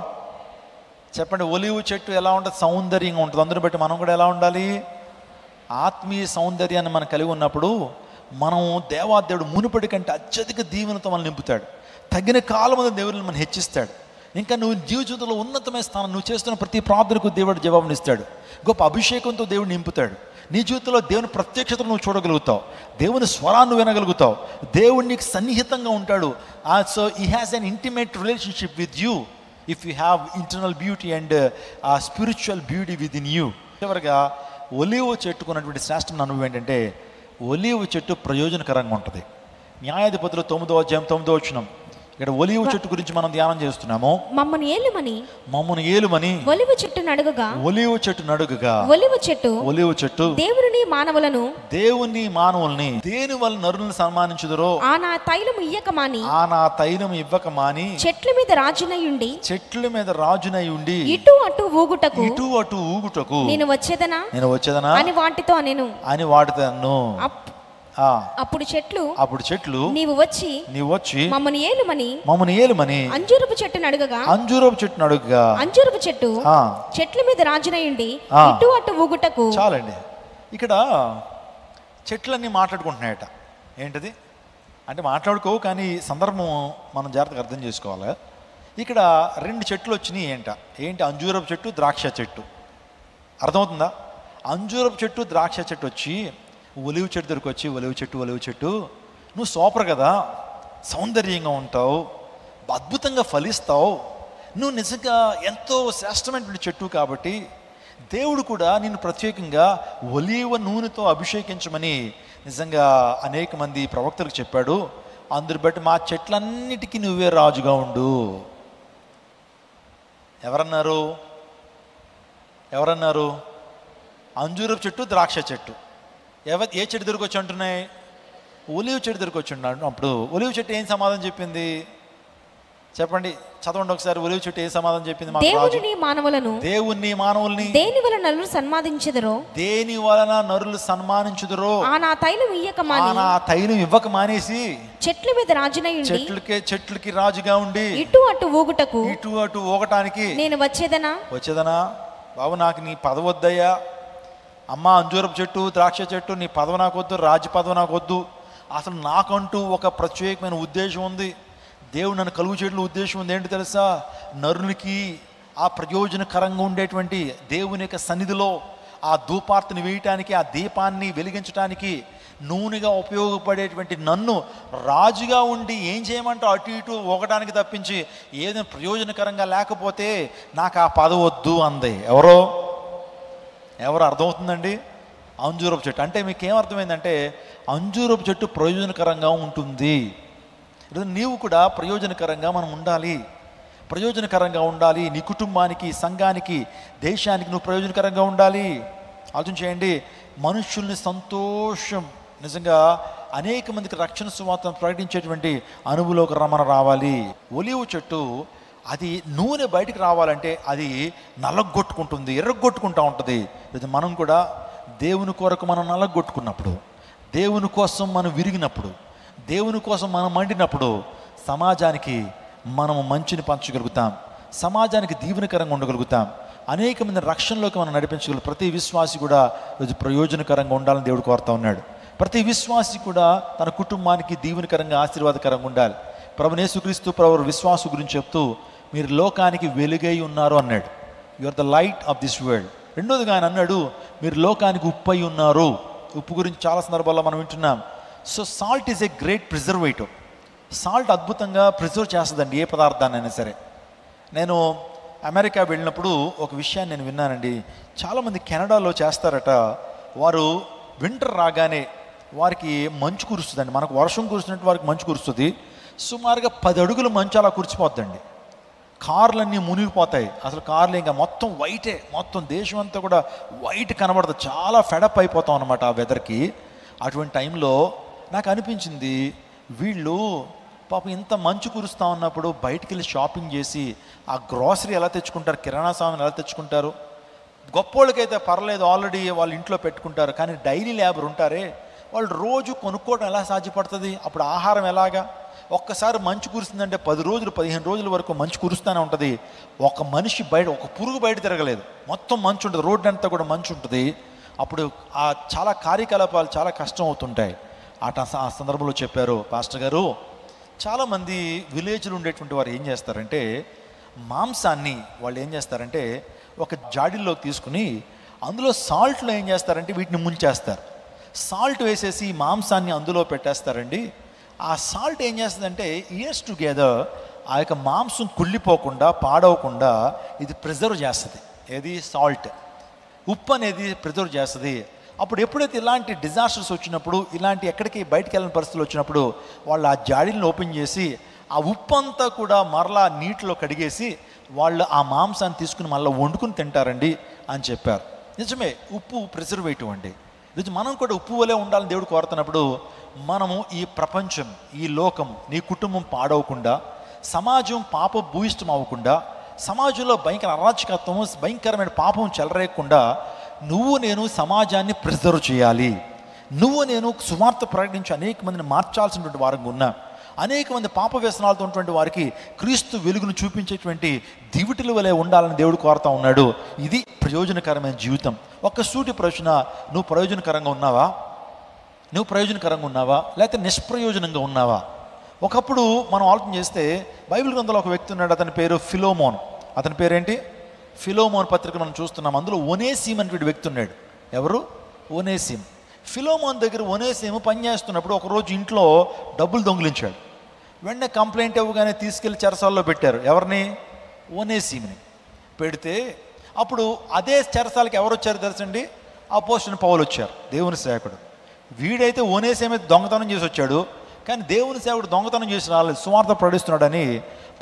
Speaker 1: చెప్పండి. ఒలివ్ చెట్టు ఎలా ఉంటుంది? సౌందర్యంగా ఉంటుంది. అందరిని బట్టి మనం కూడా ఎలా ఉండాలి? ఆత్మీయ సౌందర్యాన్ని మనం కలిగి ఉన్నప్పుడు మనం దేవాదేవుడు మునుపటి కంటే అత్యధిక దీవెనతో మనం నింపుతాడు. తగిన కాలమున దేవుడిని మనం హెచ్చిస్తాడు. ఇంకా నువ్వు జీవితంలో ఉన్నతమైన స్థానం, నువ్వు చేస్తున్న ప్రతి ప్రార్థనకు దేవుడు జవాబునిస్తాడు. గొప్ప అభిషేకంతో దేవుడు నింపుతాడు. నీ జీవితంలో దేవుని ప్రత్యక్షతను నువ్వు చూడగలుగుతావు, దేవుని స్వరాన్ని వినగలుగుతావు, దేవుడు నీకు సన్నిహితంగా ఉంటాడు. So he has an intimate relationship with you if you have internal beauty and spiritual beauty with in you. చివరిగా ఒలీవ చెట్టుకున్నటువంటి శ్రేష్టమైన అనుభవం ఏంటంటే, ఒలీవ చెట్టు ప్రయోజనకరంగా ఉంటుంది. న్యాయాధిపతులు 9వ అధ్యాయం 9వ వచనం. ఇక్కడ ఒలీవ చెట్టు గురించి మనం ధ్యానం చేస్తున్నాము.
Speaker 2: మమ్మను ఏలుమని ఒలీవ చెట్టు నడుగగా ఒలీవ చెట్టు దేవుని మానవుల్ని దేని వల్ల నరులను సన్మానించుదురో ఆ నా తైలము ఇవ్వక మాని చెట్ల మీద రాజునై ఉండి ఇటు అటు ఊగుటకు నేను వచ్చేదనా అని వాటితో అను. అప్పుడు చెట్లు నీవు వచ్చి మమ్మను ఏలుమని అంజూరపు చెట్టును అడుగగా అంజూరపు చెట్టు చెట్ల మీద రాజునై ఉండి ఇటు అటు ఊగుటకు.
Speaker 1: చాలండి. ఇక్కడ చెట్లన్నీ మాట్లాడుకుంటున్నాయట. ఏంటది అంటే మాట్లాడుకోవు, కానీ సందర్భం మనం జాగ్రత్తగా అర్థం చేసుకోవాలి. ఇక్కడ 2 చెట్లు వచ్చినాయి. ఏంటి? అంజూరపు చెట్టు, ద్రాక్ష చెట్టు. అర్థమవుతుందా? అంజూరపు చెట్టు, ద్రాక్ష చెట్టు వచ్చి ఒలివ చెట్టు దగ్గరికి వచ్చి, ఒలివ చెట్టు నువ్వు సూపర్ కదా, సౌందర్యంగా ఉంటావు, అద్భుతంగా ఫలిస్తావు, నువ్వు నిజంగా ఎంతో శ్రేష్టమైనటువంటి చెట్టు, కాబట్టి దేవుడు కూడా నిన్ను ప్రత్యేకంగా ఒలీవ నూనెతో అభిషేకించమని నిజంగా అనేక మంది ప్రవక్తలకు చెప్పాడు. అందరు బట్టి మా చెట్లన్నిటికీ నువ్వే రాజుగా ఉండు. ఎవరన్నారు? అంజూరపు చెట్టు, ద్రాక్ష చెట్టు. ఏ చెట్టు దగ్గరికి వచ్చి అంటున్నాయి? ఒలీవ చెట్టు దగ్గరికి వచ్చి ఉన్నాడు. అప్పుడు ఒలీవ చెట్టు ఏం సమాధానం చెప్పింది? చెప్పండి, చదవండి ఒకసారి. ఒలీవ చెట్టు ఏం సమాధానం చెప్పింది? దేవుని మానవుల్ని దేని వలన నరులు సన్మానించుదురో ఆ నా తైలం ఇవ్వక మానేసి చెట్ల మీద రాజునై ఉండి చెట్లకి రాజుగా ఉండి ఇటు అటు ఊగటానికి నేను వచ్చేదనా? బాబు, నాకు నీ పదవి వద్దయ్యా. అమ్మ, అంజూరపు చెట్టు, ద్రాక్ష చెట్టు, నీ పదవి నాకు వద్దు, రాజ్య పదవి నాకు వద్దు. అసలు నాకంటూ ఒక ప్రత్యేకమైన ఉద్దేశం ఉంది. దేవుడు నన్ను కలుగు చేయడం ఉద్దేశం ఉంది. ఏంటి తెలుసా? నరునికి ఆ ప్రయోజనకరంగా ఉండేటువంటి దేవుని యొక్క సన్నిధిలో ఆ ధూపార్తిని వేయటానికి, ఆ దీపాన్ని వెలిగించడానికి నూనెగా ఉపయోగపడేటువంటి నన్ను రాజుగా ఉండి ఏం చేయమంటావు? అటు ఇటు ఒకటానికి తప్పించి ఏదైనా ప్రయోజనకరంగా లేకపోతే నాకు ఆ పదవి వద్దు అంది. ఎవరు అర్థమవుతుందండి? అంజూరపు చెట్టు అంటే మీకు ఏమర్థమైందంటే, అంజూరపు చెట్టు ప్రయోజనకరంగా ఉంటుంది. నీవు కూడా ప్రయోజనకరంగా మనం ఉండాలి. నీ కుటుంబానికి, సంఘానికి, దేశానికి నువ్వు ప్రయోజనకరంగా ఉండాలి. ఆలోచన చేయండి. మనుషుల్ని నిజంగా అనేక మందికి రక్షణ సువార్తను ప్రకటించేటువంటి అనుభవంలోకి మనం రావాలి. ఒలీవ చెట్టు అది నూనె బయటికి రావాలంటే అది నలగొట్టుకుంటుంది, ఎర్రగొట్టుకుంటూ ఉంటుంది. మనం కూడా దేవుని కొరకు మనం నలగొట్టుకున్నప్పుడు, దేవుని కోసం మనం విరిగినప్పుడు, దేవుని కోసం మనం మండినప్పుడు సమాజానికి మనము మంచిని పంచగలుగుతాం, సమాజానికి దీవెనకరంగా ఉండగలుగుతాం, అనేక మంది రక్షణలోకి మనం నడిపించగలుగుతాం. ప్రతి విశ్వాసి కూడా ప్రయోజనకరంగా ఉండాలని దేవుడు కోరుతా ఉన్నాడు. ప్రతి విశ్వాసి కూడా తన కుటుంబానికి దీవెనకరంగా ఆశీర్వాదకరంగా ఉండాలి. ప్రభువైన యేసుక్రీస్తు ప్రభు విశ్వాసు గురించి చెప్తూ మీరు లోకానికి వెలుగై ఉన్నారు అన్నాడు. You are the light of this world. రెండోదిగా ఆయన అన్నాడు మీరు లోకానికి ఉప్పు అయి ఉన్నారు. ఉప్పు గురించి చాలా సందర్భాల్లో మనం వింటున్నాం. So salt is a great preservative. Salt అద్భుతంగా ప్రిజర్వ్ చేస్తుందండి ఏ పదార్థాన్ని అయినా సరే. నేను అమెరికా వెళ్ళినప్పుడు ఒక విషయాన్ని నేను విన్నానండి. చాలామంది కెనడాలో చేస్తారట, వారు వింటర్ రాగానే వారికి మంచు కురుస్తుందండి. మనకు వర్షం కురుస్తున్నట్టు వారికి మంచు కురుస్తుంది. సుమారుగా 10 అడుగులు మంచు అలా కురిచిపోద్దండి. కార్లన్నీ మునిగిపోతాయి. అసలు కార్లు ఇంకా మొత్తం వైటే, మొత్తం దేశం అంతా కూడా వైట్ కనబడుతుంది. చాలా ఫెడప్ అయిపోతాం అనమాట ఆ వెదర్కి. అటువంటి టైంలో నాకు అనిపించింది వీళ్ళు పాపం ఇంత మంచు కురుస్తూ ఉన్నప్పుడు బయటికి వెళ్ళి షాపింగ్ చేసి ఆ గ్రాసరీ ఎలా తెచ్చుకుంటారు, కిరాణా సామాన్ ఎలా తెచ్చుకుంటారు. గొప్పోళ్ళకైతే పర్లేదు, ఆల్రెడీ వాళ్ళు ఇంట్లో పెట్టుకుంటారు. కానీ డైలీ లేబర్ ఉంటారే, వాళ్ళు రోజు కొనుక్కోవడం ఎలా సాధ్యపడుతుంది? అప్పుడు ఆహారం ఎలాగా? ఒక్కసారి మంచు కురుస్తుందంటే 10 రోజులు 15 రోజుల వరకు మంచు కురుస్తూనే ఉంటుంది. ఒక మనిషి బయట, ఒక పురుగు బయట తిరగలేదు, మొత్తం మంచు ఉంటుంది, రోడ్డు అంతా కూడా మంచు ఉంటుంది. అప్పుడు ఆ చాలా కార్యకలాపాలు చాలా కష్టం అవుతుంటాయి. ఆ సందర్భంలో చెప్పారు పాస్టర్ గారు, చాలామంది విలేజ్లో ఉండేటువంటి వారు ఏం చేస్తారంటే మాంసాన్ని వాళ్ళు ఏం చేస్తారంటే ఒక జాడీల్లోకి తీసుకుని అందులో సాల్ట్లో ఏం చేస్తారంటే వీటిని ముంచేస్తారు. సాల్ట్ వేసేసి మాంసాన్ని అందులో పెట్టేస్తారండి. ఆ సాల్ట్ ఏం చేస్తుందంటే ఇయర్స్ టుగెదర్ ఆ యొక్క మాంసం కుళ్ళిపోకుండా పాడవకుండా ఇది ప్రిజర్వ్ చేస్తుంది. ఏది? సాల్ట్. ఉప్పు అనేది ప్రిజర్వ్ చేస్తుంది. అప్పుడు ఎప్పుడైతే ఇలాంటి డిజాస్టర్స్ వచ్చినప్పుడు, ఇలాంటి ఎక్కడికి బయటికి వెళ్ళిన పరిస్థితులు వచ్చినప్పుడు వాళ్ళు ఆ జాడీలను ఓపెన్ చేసి ఆ ఉప్పు అంతా కూడా మరలా నీటిలో కడిగేసి వాళ్ళు ఆ మాంసాన్ని తీసుకుని మళ్ళీ వండుకుని తింటారండి అని చెప్పారు. నిజమే, ఉప్పు ప్రిజర్వేటివ్ అండి. నిజం, మనం కూడా ఉప్పు వలే ఉండాలని దేవుడు కోరుతున్నప్పుడు మనము ఈ ప్రపంచం, ఈ లోకం, నీ కుటుంబం పాడవకుండా, సమాజం పాప భూయిష్టం అవ్వకుండా, సమాజంలో భయంకర అరాచకత్వము, భయంకరమైన పాపం చెలరేయకుండా నువ్వు నేను సమాజాన్ని ప్రిజర్వ్ చేయాలి. నువ్వు నేను సువార్త ప్రకటించి అనేక మందిని మార్చాల్సినటువంటి వారంగా ఉన్నా, అనేక మంది పాప వ్యసనాలతో ఉన్నటువంటి వారికి క్రీస్తు వెలుగును చూపించేటువంటి దివిటిల వలె ఉండాలని దేవుడు కోరుతా ఉన్నాడు. ఇది ప్రయోజనకరమైన జీవితం. ఒక్క సూటి ప్రశ్న, నువ్వు ప్రయోజనకరంగా ఉన్నావా? నువ్వు ప్రయోజనకరంగా ఉన్నావా లేకపోతే నిష్ప్రయోజనంగా ఉన్నావా? ఒకప్పుడు మనం ఆలోచన చేస్తే బైబిల్ గ్రంథంలో ఒక వ్యక్తి ఉన్నాడు, అతని పేరు ఫిలోమోన్. అతని పేరేంటి? ఫిలోమోన్ పత్రిక మనం చూస్తున్నాం. అందులో ఒనేసిమ్ అనేటువంటి వ్యక్తి ఉన్నాడు. ఎవరు? ఒనేసిమ్. ఫిలోమోన్ దగ్గర ఒనేసిమ్ పనిచేస్తున్నప్పుడు ఒకరోజు ఇంట్లో డబ్బులు దొంగిలించాడు. వెంటనే కంప్లైంట్ ఇవ్వగానే తీసుకెళ్లి చెరసాల్లో పెట్టారు. ఎవరిని? ఒనేసిమ్ని పెడితే అప్పుడు అదే చెరసాలకి ఎవరు వచ్చారు తెలుసండి? అపోస్తలుడైన పౌలు వచ్చారు, దేవుని సేవకుడు. వీడైతే ఒనేసిమ్ దొంగతనం చేసి వచ్చాడు, కానీ దేవుని సేవకుడు దొంగతనం చేసి రాలేదు, సువార్త ప్రకటిస్తున్నాడని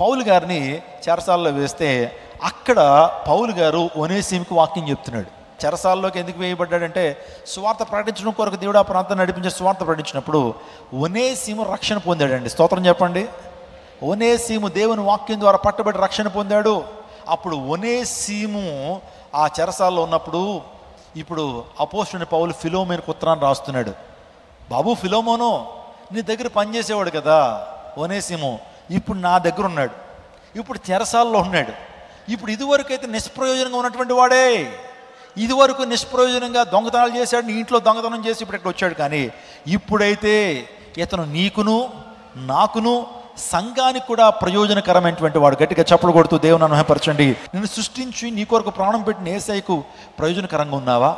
Speaker 1: పౌలు గారిని చెరసాల్లో వేస్తే అక్కడ పౌలు గారు ఒనేసిమ్కి వాక్యం చెప్తున్నాడు. చెరసాల్లోకి ఎందుకు వేయబడ్డాడంటే సువార్త ప్రకటించడం కొరకు దేవుడు ఆ ప్రాంతాన్ని నడిపించే సువార్త ప్రకటించినప్పుడు ఒనేసిము రక్షణ పొందాడండి. స్తోత్రం చెప్పండి. ఒనేసిము దేవుని వాక్యం ద్వారా పట్టబడి రక్షణ పొందాడు. అప్పుడు ఒనేసిము ఆ చెరసాల్లో ఉన్నప్పుడు ఇప్పుడు అపోస్తలుడైన పౌలు ఫిలోమోనుకు ఉత్తరాన్ని రాస్తున్నాడు. బాబు ఫిలోమోను, నీ దగ్గర పనిచేసేవాడు కదా ఒనేసిము, ఇప్పుడు నా దగ్గర ఉన్నాడు, ఇప్పుడు చెరసాల్లో ఉన్నాడు. ఇప్పుడు ఇదివరకు అయితే నిష్ప్రయోజనంగా ఉన్నటువంటి వాడే, ఇదివరకు నిష్ప్రయోజనంగా దొంగతనాలు చేశాడు, నీ ఇంట్లో దొంగతనం చేసి ఇప్పుడు ఇక్కడ వచ్చాడు. కానీ ఇప్పుడైతే ఇతను నీకును నాకును సంఘానికి కూడా ప్రయోజనకరమైనటువంటి వాడు. గట్టిగా చప్పలు కొడుతూ దేవుని అనుభవపరచండి. నిన్ను సృష్టించి నీ కొరకు ప్రాణం పెట్టిన యేసయ్యకు ప్రయోజనకరంగా ఉన్నావా?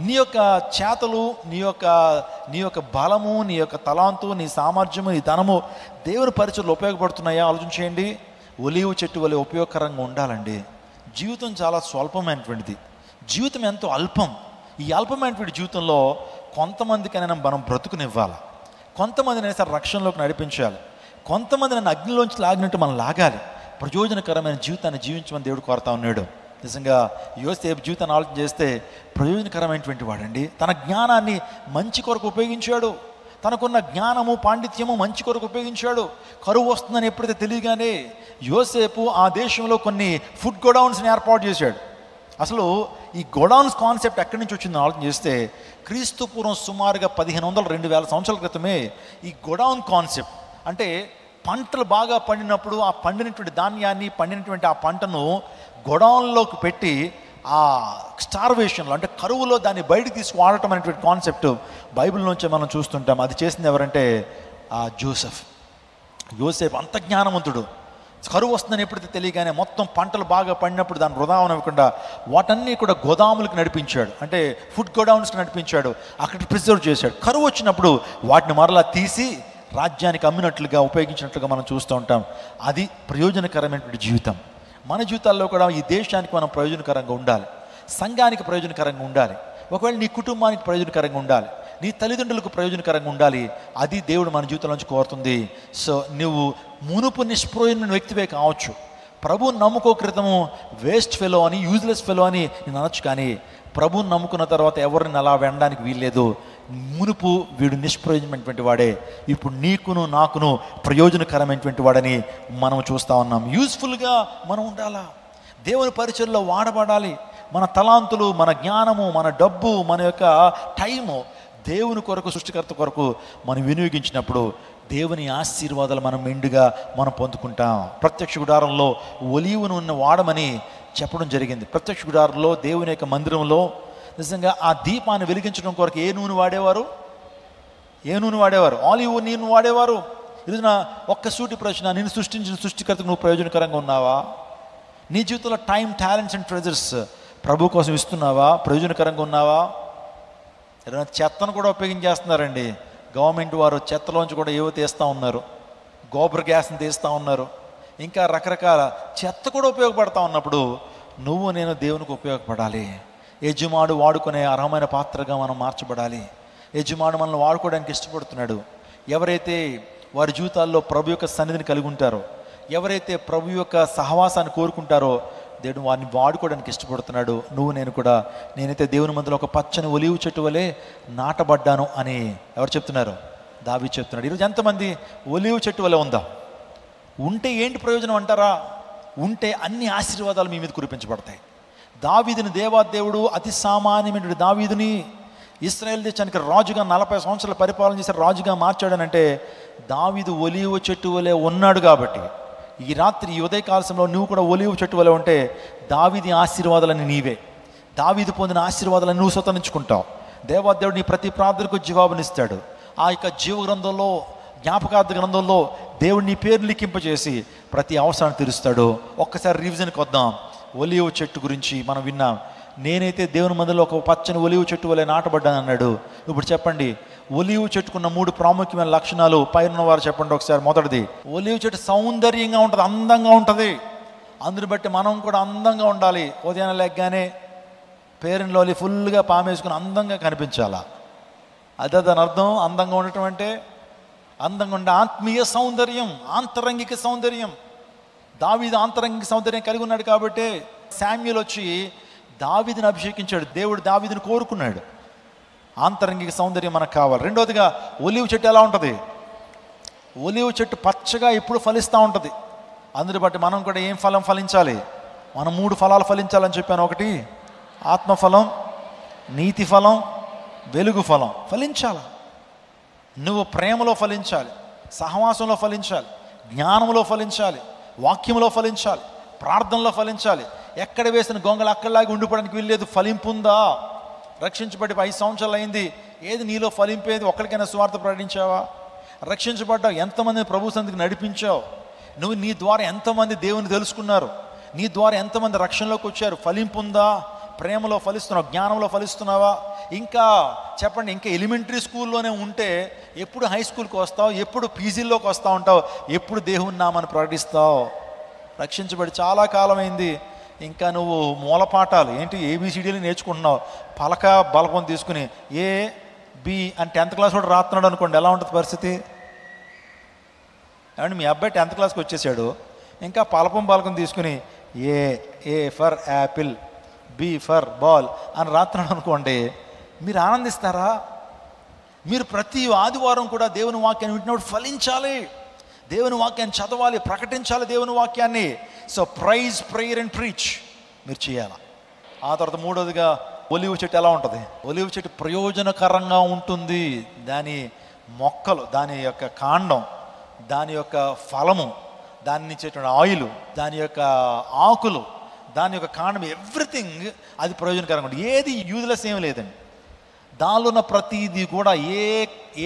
Speaker 1: నీ యొక్క చేతలు, నీ యొక్క బలము, నీ యొక్క తలాంతు, నీ సామర్థ్యము, నీ ధనము దేవుని పరిచయలో ఉపయోగపడుతున్నాయా? ఆలోచించేయండి. ఒలీవ చెట్టు వలె ఉపయోగకరంగా ఉండాలండి. జీవితం చాలా స్వల్పమైనటువంటిది, జీవితం ఎంతో అల్పం. ఈ అల్పమైనటువంటి జీవితంలో కొంతమందికైనా మనం బ్రతుకునివ్వాలి, కొంతమందినైనా సరే రక్షణలోకి నడిపించాలి, కొంతమంది నన్ను అగ్నిలోంచి లాగినట్టు మనం లాగాలి. ప్రయోజనకరమైన జీవితాన్ని జీవించమని దేవుడు కోరుతా ఉన్నాడు. నిజంగా యోసేపు జీవితాన్ని ఆలోచన చేస్తే ప్రయోజనకరమైనటువంటి వాడండి. తన జ్ఞానాన్ని మంచి కొరకు ఉపయోగించాడు, తనకున్న జ్ఞానము పాండిత్యము మంచి కొరకు ఉపయోగించాడు. కరువు వస్తుందని ఎప్పుడైతే తెలియగానే యోసేపు ఆ దేశంలో కొన్ని ఫుడ్ గోడౌన్స్ని ఏర్పాటు చేశాడు. అసలు ఈ గోడౌన్స్ కాన్సెప్ట్ ఎక్కడి నుంచి వచ్చిందని ఆలోచన చేస్తే క్రీస్తు పూర్వం సుమారుగా 1500-2000 సంవత్సరాల క్రితమే ఈ గోడౌన్ కాన్సెప్ట్, అంటే పంటలు బాగా పండినప్పుడు ఆ పండినటువంటి ధాన్యాన్ని, పండినటువంటి ఆ పంటను గోడౌన్లోకి పెట్టి ఆ స్టార్వేషన్లో అంటే కరువులో దాన్ని బయటకు తీసి వాడటం అనేటువంటి కాన్సెప్ట్ బైబిల్ నుంచే మనం చూస్తుంటాం. అది చేసింది ఎవరంటే ఆ యోసేపు అంత జ్ఞానవంతుడు. కరువు వస్తుందని ఎప్పుడైతే తెలియగానే మొత్తం పంటలు బాగా పండినప్పుడు దాన్ని వృధా అవ్వకుండా వాటన్నీ కూడా గోదాములకు నడిపించాడు, అంటే ఫుడ్ గోడౌన్స్కి నడిపించాడు, అక్కడ ప్రిజర్వ్ చేశాడు. కరువు వచ్చినప్పుడు వాటిని మరలా తీసి రాజ్యానికి అమ్మినట్లుగా ఉపయోగించినట్లుగా మనం చూస్తూ ఉంటాం. అది ప్రయోజనకరమైనటువంటి జీవితం. మన జీవితాల్లో కూడా ఈ దేశానికి మనం ప్రయోజనకరంగా ఉండాలి, సంఘానికి ప్రయోజనకరంగా ఉండాలి, ఒకవేళ నీ కుటుంబానికి ప్రయోజనకరంగా ఉండాలి, నీ తల్లిదండ్రులకు ప్రయోజనకరంగా ఉండాలి. అది దేవుడు మన జీవితం నుంచి కోరుతుంది. సో నువ్వు మునుపు నిష్ప్రయోజనమైన వ్యక్తివే కావచ్చు, ప్రభువుని నమ్ముకో క్రితము వేస్ట్ ఫెలో అని, యూజ్లెస్ ఫెలో అని నేను అనొచ్చు, కానీ ప్రభువుని నమ్ముకున్న తర్వాత ఎవరిని అలా వెనడానికి వీల్లేదు. మునుపు వీడు నిష్ప్రయోజనమైనటువంటి వాడే, ఇప్పుడు నీకును నాకును ప్రయోజనకరమైనటువంటి వాడని మనం చూస్తూ ఉన్నాం. యూజ్ఫుల్గా మనం ఉండాలా, దేవుని పరిచయంలో వాడబడాలి. మన తలాంతులు, మన జ్ఞానము, మన డబ్బు, మన యొక్క టైము దేవుని కొరకు, సృష్టికర్త కొరకు మనం వినియోగించినప్పుడు దేవుని ఆశీర్వాదాలు మనం మెండుగా మనం పొందుకుంటాం. ప్రత్యక్ష గుడారంలో ఒలీవ నూనె వాడమని చెప్పడం జరిగింది. ప్రత్యక్ష గుడారంలో దేవుని యొక్క మందిరంలో నిజంగా ఆ దీపాన్ని వెలిగించడం కొరకు ఏ నూనె వాడేవారు? ఆలివ్ నూనె వాడేవారు. ఈరోజున ఒక్క సూటి ప్రశ్న, నేను సృష్టించిన సృష్టికర్తకు నువ్వు ప్రయోజనకరంగా ఉన్నావా? నీ జీవితంలో టైం, టాలెంట్స్ అండ్ ట్రెజర్స్ ప్రభు కోసం ఇస్తున్నావా? ప్రయోజనకరంగా ఉన్నావా? ఏదైనా చెత్తను కూడా ఉపయోగించేస్తున్నారండి. గవర్నమెంట్ వారు చెత్తలోంచి కూడా ఏవో తీస్తూ ఉన్నారు, గోబర్ గ్యాస్ని తీస్తూ ఉన్నారు, ఇంకా రకరకాల చెత్త కూడా ఉపయోగపడతా ఉన్నప్పుడు నువ్వు నేను దేవునికి ఉపయోగపడాలి. యజమాడు వాడుకునే అర్హమైన పాత్రగా మనం మార్చబడాలి. యజమాడు మనల్ని వాడుకోవడానికి ఇష్టపడుతున్నాడు. ఎవరైతే వారి జీవితాల్లో ప్రభు యొక్క సన్నిధిని కలిగి ఉంటారో, ఎవరైతే ప్రభు యొక్క సహవాసాన్ని కోరుకుంటారో దేవుడు వారిని వాడుకోవడానికి ఇష్టపడుతున్నాడు. నువ్వు నేను కూడా, నేనైతే దేవుని మధ్యలో ఒక పచ్చని ఒలీవ చెట్టు వలె నాటబడ్డాను అని ఎవరు చెప్తున్నారు? దావీదు చెప్తున్నాడు. ఈరోజు ఎంతమంది ఒలీవ చెట్టు వలె ఉందా? ఉంటే ఏంటి ప్రయోజనం అంటారా? ఉంటే అన్ని ఆశీర్వాదాలు మీ మీద కురిపించబడతాయి. దావీదుని దేవాదేవుడు అతి సామాన్యమైన దావీదుని ఇశ్రాయేల్ దేశానికి రాజుగా 40 సంవత్సరాలు పరిపాలన చేసి రాజుగా మార్చాడనంటే దావీదు ఒలీవ చెట్టు వలె ఉన్నాడు. కాబట్టి ఈ రాత్రి, ఈ ఉదయకాల సమయంలో నువ్వు కూడా ఒలీవ చెట్టు వలె ఉంటే దావీదు ఆశీర్వాదాలని నీవే, దావీదు పొందిన ఆశీర్వాదాలను నువ్వు స్వతంత్రించుకుంటావు. దేవాదేవుడు నీ ప్రతి ప్రార్థనకు జవాబునిస్తాడు. ఆ యొక్క జీవ గ్రంథంలో, జ్ఞాపకార్థ గ్రంథంలో దేవుడు నీ పేరు లిఖింపజేసి ప్రతి అవసరాన్ని తీరుస్తాడు. ఒక్కసారి రివిజన్కి వద్దాం. ఒలీవ చెట్టు గురించి మనం విన్నాం. నేనైతే దేవుని మందిలో ఒక పచ్చని ఒలీవ చెట్టు వలె నాటబడ్డాను అన్నాడు. ఇప్పుడు చెప్పండి, ఒలీవ చెట్టుకున్న 3 ప్రాముఖ్యమైన లక్షణాలు పైన వారు చెప్పండి ఒకసారి. మొదటిది, ఒలీవ చెట్టు సౌందర్యంగా ఉంటుంది, అందంగా ఉంటుంది. అందుని బట్టి మనం కూడా అందంగా ఉండాలి. ఉదయాన్నే లేగ్గానే పేరులో ఫుల్గా పామేసుకుని అందంగా కనిపించాలా? అదే దాని అర్థం. అందంగా ఉండటం అంటే అందంగా ఉండే ఆత్మీయ సౌందర్యం, ఆంతరంగిక సౌందర్యం. దావీదు ఆంతరంగిక సౌందర్యం కలిగి ఉన్నాడు కాబట్టి శామ్యూల్ వచ్చి దావీదుని అభిషేకించాడు. దేవుడు దావీదుని కోరుకున్నాడు. ఆంతరంగిక సౌందర్యం మనకు కావాలి. రెండవదిగా, ఒలీవ చెట్టు ఎలా ఉంటుంది? ఒలీవ చెట్టు పచ్చగా ఎప్పుడు ఫలిస్తూ ఉంటుంది. అందుని బట్టి మనం కూడా ఏం ఫలం ఫలించాలి? మనం 3 ఫలాలు ఫలించాలని చెప్పాను. ఒకటి ఆత్మఫలం, నీతి ఫలం, వెలుగు ఫలం. ఫలించాలి. నువ్వు ప్రేమలో ఫలించాలి, సహవాసంలో ఫలించాలి, జ్ఞానంలో ఫలించాలి, వాక్యంలో ఫలించాలి, ప్రార్థనలో ఫలించాలి. ఎక్కడ వేసిన గొంగళి అక్కడలాగా ఉండిపోవడానికి వీల్లేదు. ఫలింపుందా? రక్షించబడి 5 సంవత్సరాలు అయింది, ఏది నీలో ఫలింపేది? ఒక్కడికైనా స్వార్థ ప్రకటించావా? రక్షించబడ్డావు, ఎంతమందిని ప్రభు సన్నిధికి నడిపించావు? నువ్వు నీ ద్వారా ఎంతమంది దేవుని తెలుసుకున్నారు? నీ ద్వారా ఎంతమంది రక్షణలోకి వచ్చారు? ఫలింపుందా? ప్రేమలో ఫలిస్తున్నావు, జ్ఞానంలో ఫలిస్తున్నావా? ఇంకా చెప్పండి, ఇంకా ఎలిమెంటరీ స్కూల్లోనే ఉంటే ఎప్పుడు హై స్కూల్కి వస్తావు? ఎప్పుడు పీజీల్లోకి వస్తూ ఉంటావు? ఎప్పుడు దేవుని నామాన్ని ప్రకటిస్తావు? రక్షించబడి చాలా కాలమైంది, ఇంకా నువ్వు మూలపాఠాలు ఏంటి ఏబిసిడీలు నేర్చుకుంటున్నావు. పలక బలపం తీసుకుని ఏ బి అని 10th క్లాస్ కూడా రాస్తున్నాడు అనుకోండి, ఎలా ఉంటుంది పరిస్థితి? ఏమంటే మీ అబ్బాయి 10th క్లాస్కి వచ్చేసాడు, ఇంకా బలపం తీసుకుని A for apple, B for ball అని రాస్తున్నాడు అనుకోండి, మీరు ఆనందిస్తారా? మీరు ప్రతి ఆదివారం కూడా దేవుని వాక్యాన్ని వింటున్నప్పుడు ఫలించాలి, దేవుని వాక్యాన్ని చదవాలి, ప్రకటించాలి దేవుని వాక్యాన్ని. So praise, prayer and preach మీరు చేయాలి. ఆ తర్వాత మూడోదిగా ఒలివ చెట్టు ఎలా ఉంటుంది? ఒలివ చెట్టు ప్రయోజనకరంగా ఉంటుంది. దాని మొక్కలు, దాని యొక్క కాండం, దాని యొక్క ఫలము, దాని నుంచేటువంటి ఆయిల్, దాని యొక్క ఆకులు, దాని యొక్క కాండం, ఎవ్రీథింగ్ అది ప్రయోజనకరంగా ఉంటుంది. ఏది యూజ్లెస్ ఏమి లేదండి. దానిలో ఉన్న ప్రతిదీ కూడా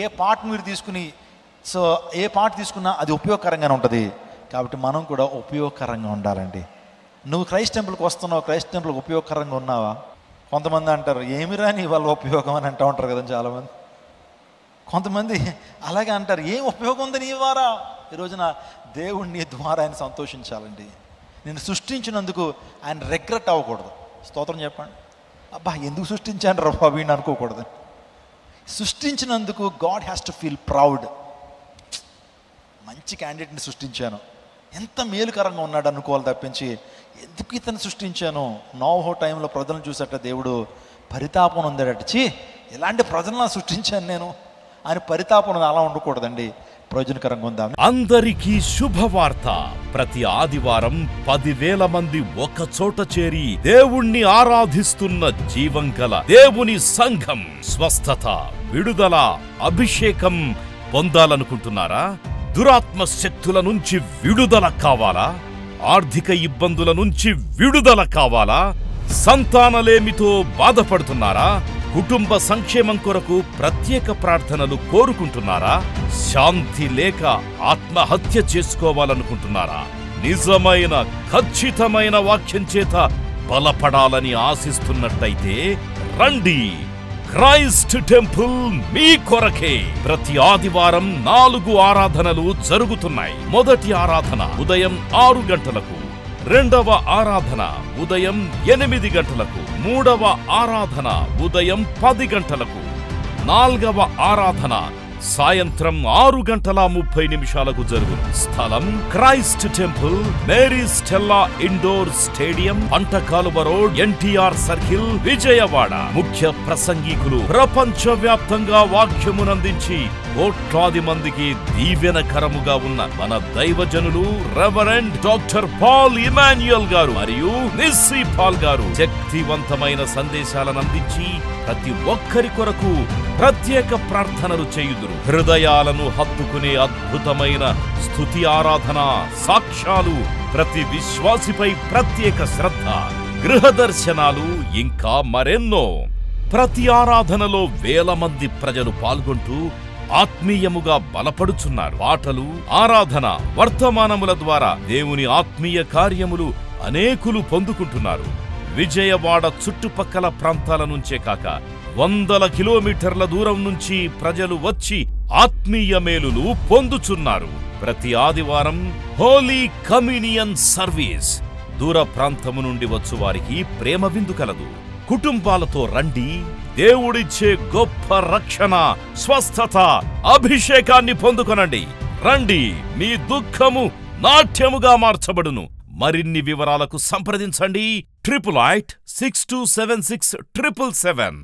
Speaker 1: ఏ పార్ట్ మీరు తీసుకుని, సో ఏ పార్ట్ తీసుకున్నా అది ఉపయోగకరంగానే ఉంటుంది. కాబట్టి మనం కూడా ఉపయోగకరంగా ఉండాలండి. నువ్వు క్రైస్ట్ టెంపుల్కి వస్తున్నావు, క్రైస్ట్ టెంపుల్కి ఉపయోగకరంగా ఉన్నావా? కొంతమంది అంటారు ఏమిరా నీ వల్ల ఉపయోగం అని అంటూ ఉంటారు కదా చాలామంది. కొంతమంది అలాగే అంటారు, ఏం ఉపయోగం ఉంది నీ ద్వారా? ఈ రోజున దేవుడు నీ ద్వారా ఆయన సంతోషించాలండి. నేను సృష్టించినందుకు ఆయన రిగ్రెట్ అవ్వకూడదు. స్తోత్రం చెప్పండి. అబ్బా ఎందుకు సృష్టించాను రా వీడిని అనుకోకూడదు. సృష్టించినందుకు God has to feel proud. మంచి క్యాండిడేట్ని సృష్టించాను, ఎంత మేలుకరంగా ఉన్నాడు అనుకోవాలి తప్పించి ఎందుకు ఇతను సృష్టించాను. నోవహు టైంలో ప్రజలను చూసట దేవుడు పరితాపం ఉందట. ఎలాంటి ప్రజలను సృష్టించాను నేను ఆయన పరితాపం అలా ఉండకూడదండి, ప్రయోజనకరంగా ఉందా.
Speaker 3: అందరికీ శుభవార్త. ప్రతి ఆదివారం 10,000 మంది ఒక చోట చేరి దేవుణ్ణి ఆరాధిస్తున్న జీవం గల దేవుని సంఘం. స్వస్థత, విడుదల, అభిషేకం పొందాలనుకుంటున్నారా? దురాత్మ శక్తుల నుంచి విడుదల కావాలా? ఆర్థిక ఇబ్బందుల నుంచి విడుదల కావాలా? సంతానలేమితో బాధపడుతున్నారా? కుటుంబ సంక్షేమం కొరకు ప్రత్యేక ప్రార్థనలు కోరుకుంటున్నారా? శాంతి లేక ఆత్మహత్య చేసుకోవాలనుకుంటున్నారా? నిజమైన ఖచ్చితమైన వాక్యం చేత బలపడాలని ఆశిస్తున్నట్టయితే రండి. క్రైస్ట్ టెంపుల్ మీ కొరకే. ప్రతి ఆదివారం 4 ఆరాధనలు జరుగుతున్నాయి. మొదటి ఆరాధన ఉదయం 6 గంటలకు, రెండవ ఆరాధన ఉదయం 8 గంటలకు, మూడవ ఆరాధన ఉదయం 10 గంటలకు, నాల్గవ ఆరాధన సాయంత్రం 6:30 జరుగును. స్థలం Christ temple, Mary Stella indoor stadium, Pantakaluva road, NTR circle, Vijayawada. ముఖ్య ప్రసంగికులు ప్రపంచవ్యాప్తంగా వాక్యమునందించి కోట్లాది మందికి దీవెనకరముగా ఉన్న మన దైవజనులు రెవరెండ్ డాక్టర్ పాల్ ఇమాన్యుయల్ గారు మరియు నిస్సీ పాల్ గారు శక్తివంతమైన సందేశాలను అందించి ప్రతి ఒక్కరి కొరకు ప్రత్యేక ప్రార్థనలు చేయుదురు. హృదయాలను హత్తుకునే అద్భుతమైన స్తుతి ఆరాధన సాక్ష్యాలు, ప్రతి విశ్వాసిపై ప్రత్యేక శ్రద్ధ, గృహ దర్శనాలు, ఇంకా మరెన్నో. ప్రతి ఆరాధనలో 1000 మంది ప్రజలు పాల్గొంటూ ఆత్మీయముగా బలపడుచున్నారు. పాటలు, ఆరాధన, వర్తమానముల ద్వారా దేవుని ఆత్మీయ కార్యములు అనేకులు పొందుకుంటున్నారు. విజయవాడ చుట్టుపక్కల ప్రాంతాల నుంచే కాక 100 కిలోమీటర్ల దూరం నుంచి ప్రజలు వచ్చి ఆత్మీయ మేలులు పొందుచున్నారు. ప్రతి ఆదివారం హోలీ కమ్యూనియన్ సర్వీస్. దూర ప్రాంతము నుండి వచ్చు వారికి ప్రేమ విందు కలదు. కుటుంబాలతో రండి. దేవుడిచ్చే గొప్ప రక్షణ, స్వస్థత, అభిషేకాన్ని పొందుకొనండి. రండి, మీ దుఃఖము నాట్యముగా మార్చబడును. మరిన్ని వివరాలకు సంప్రదించండి 88 6276 777.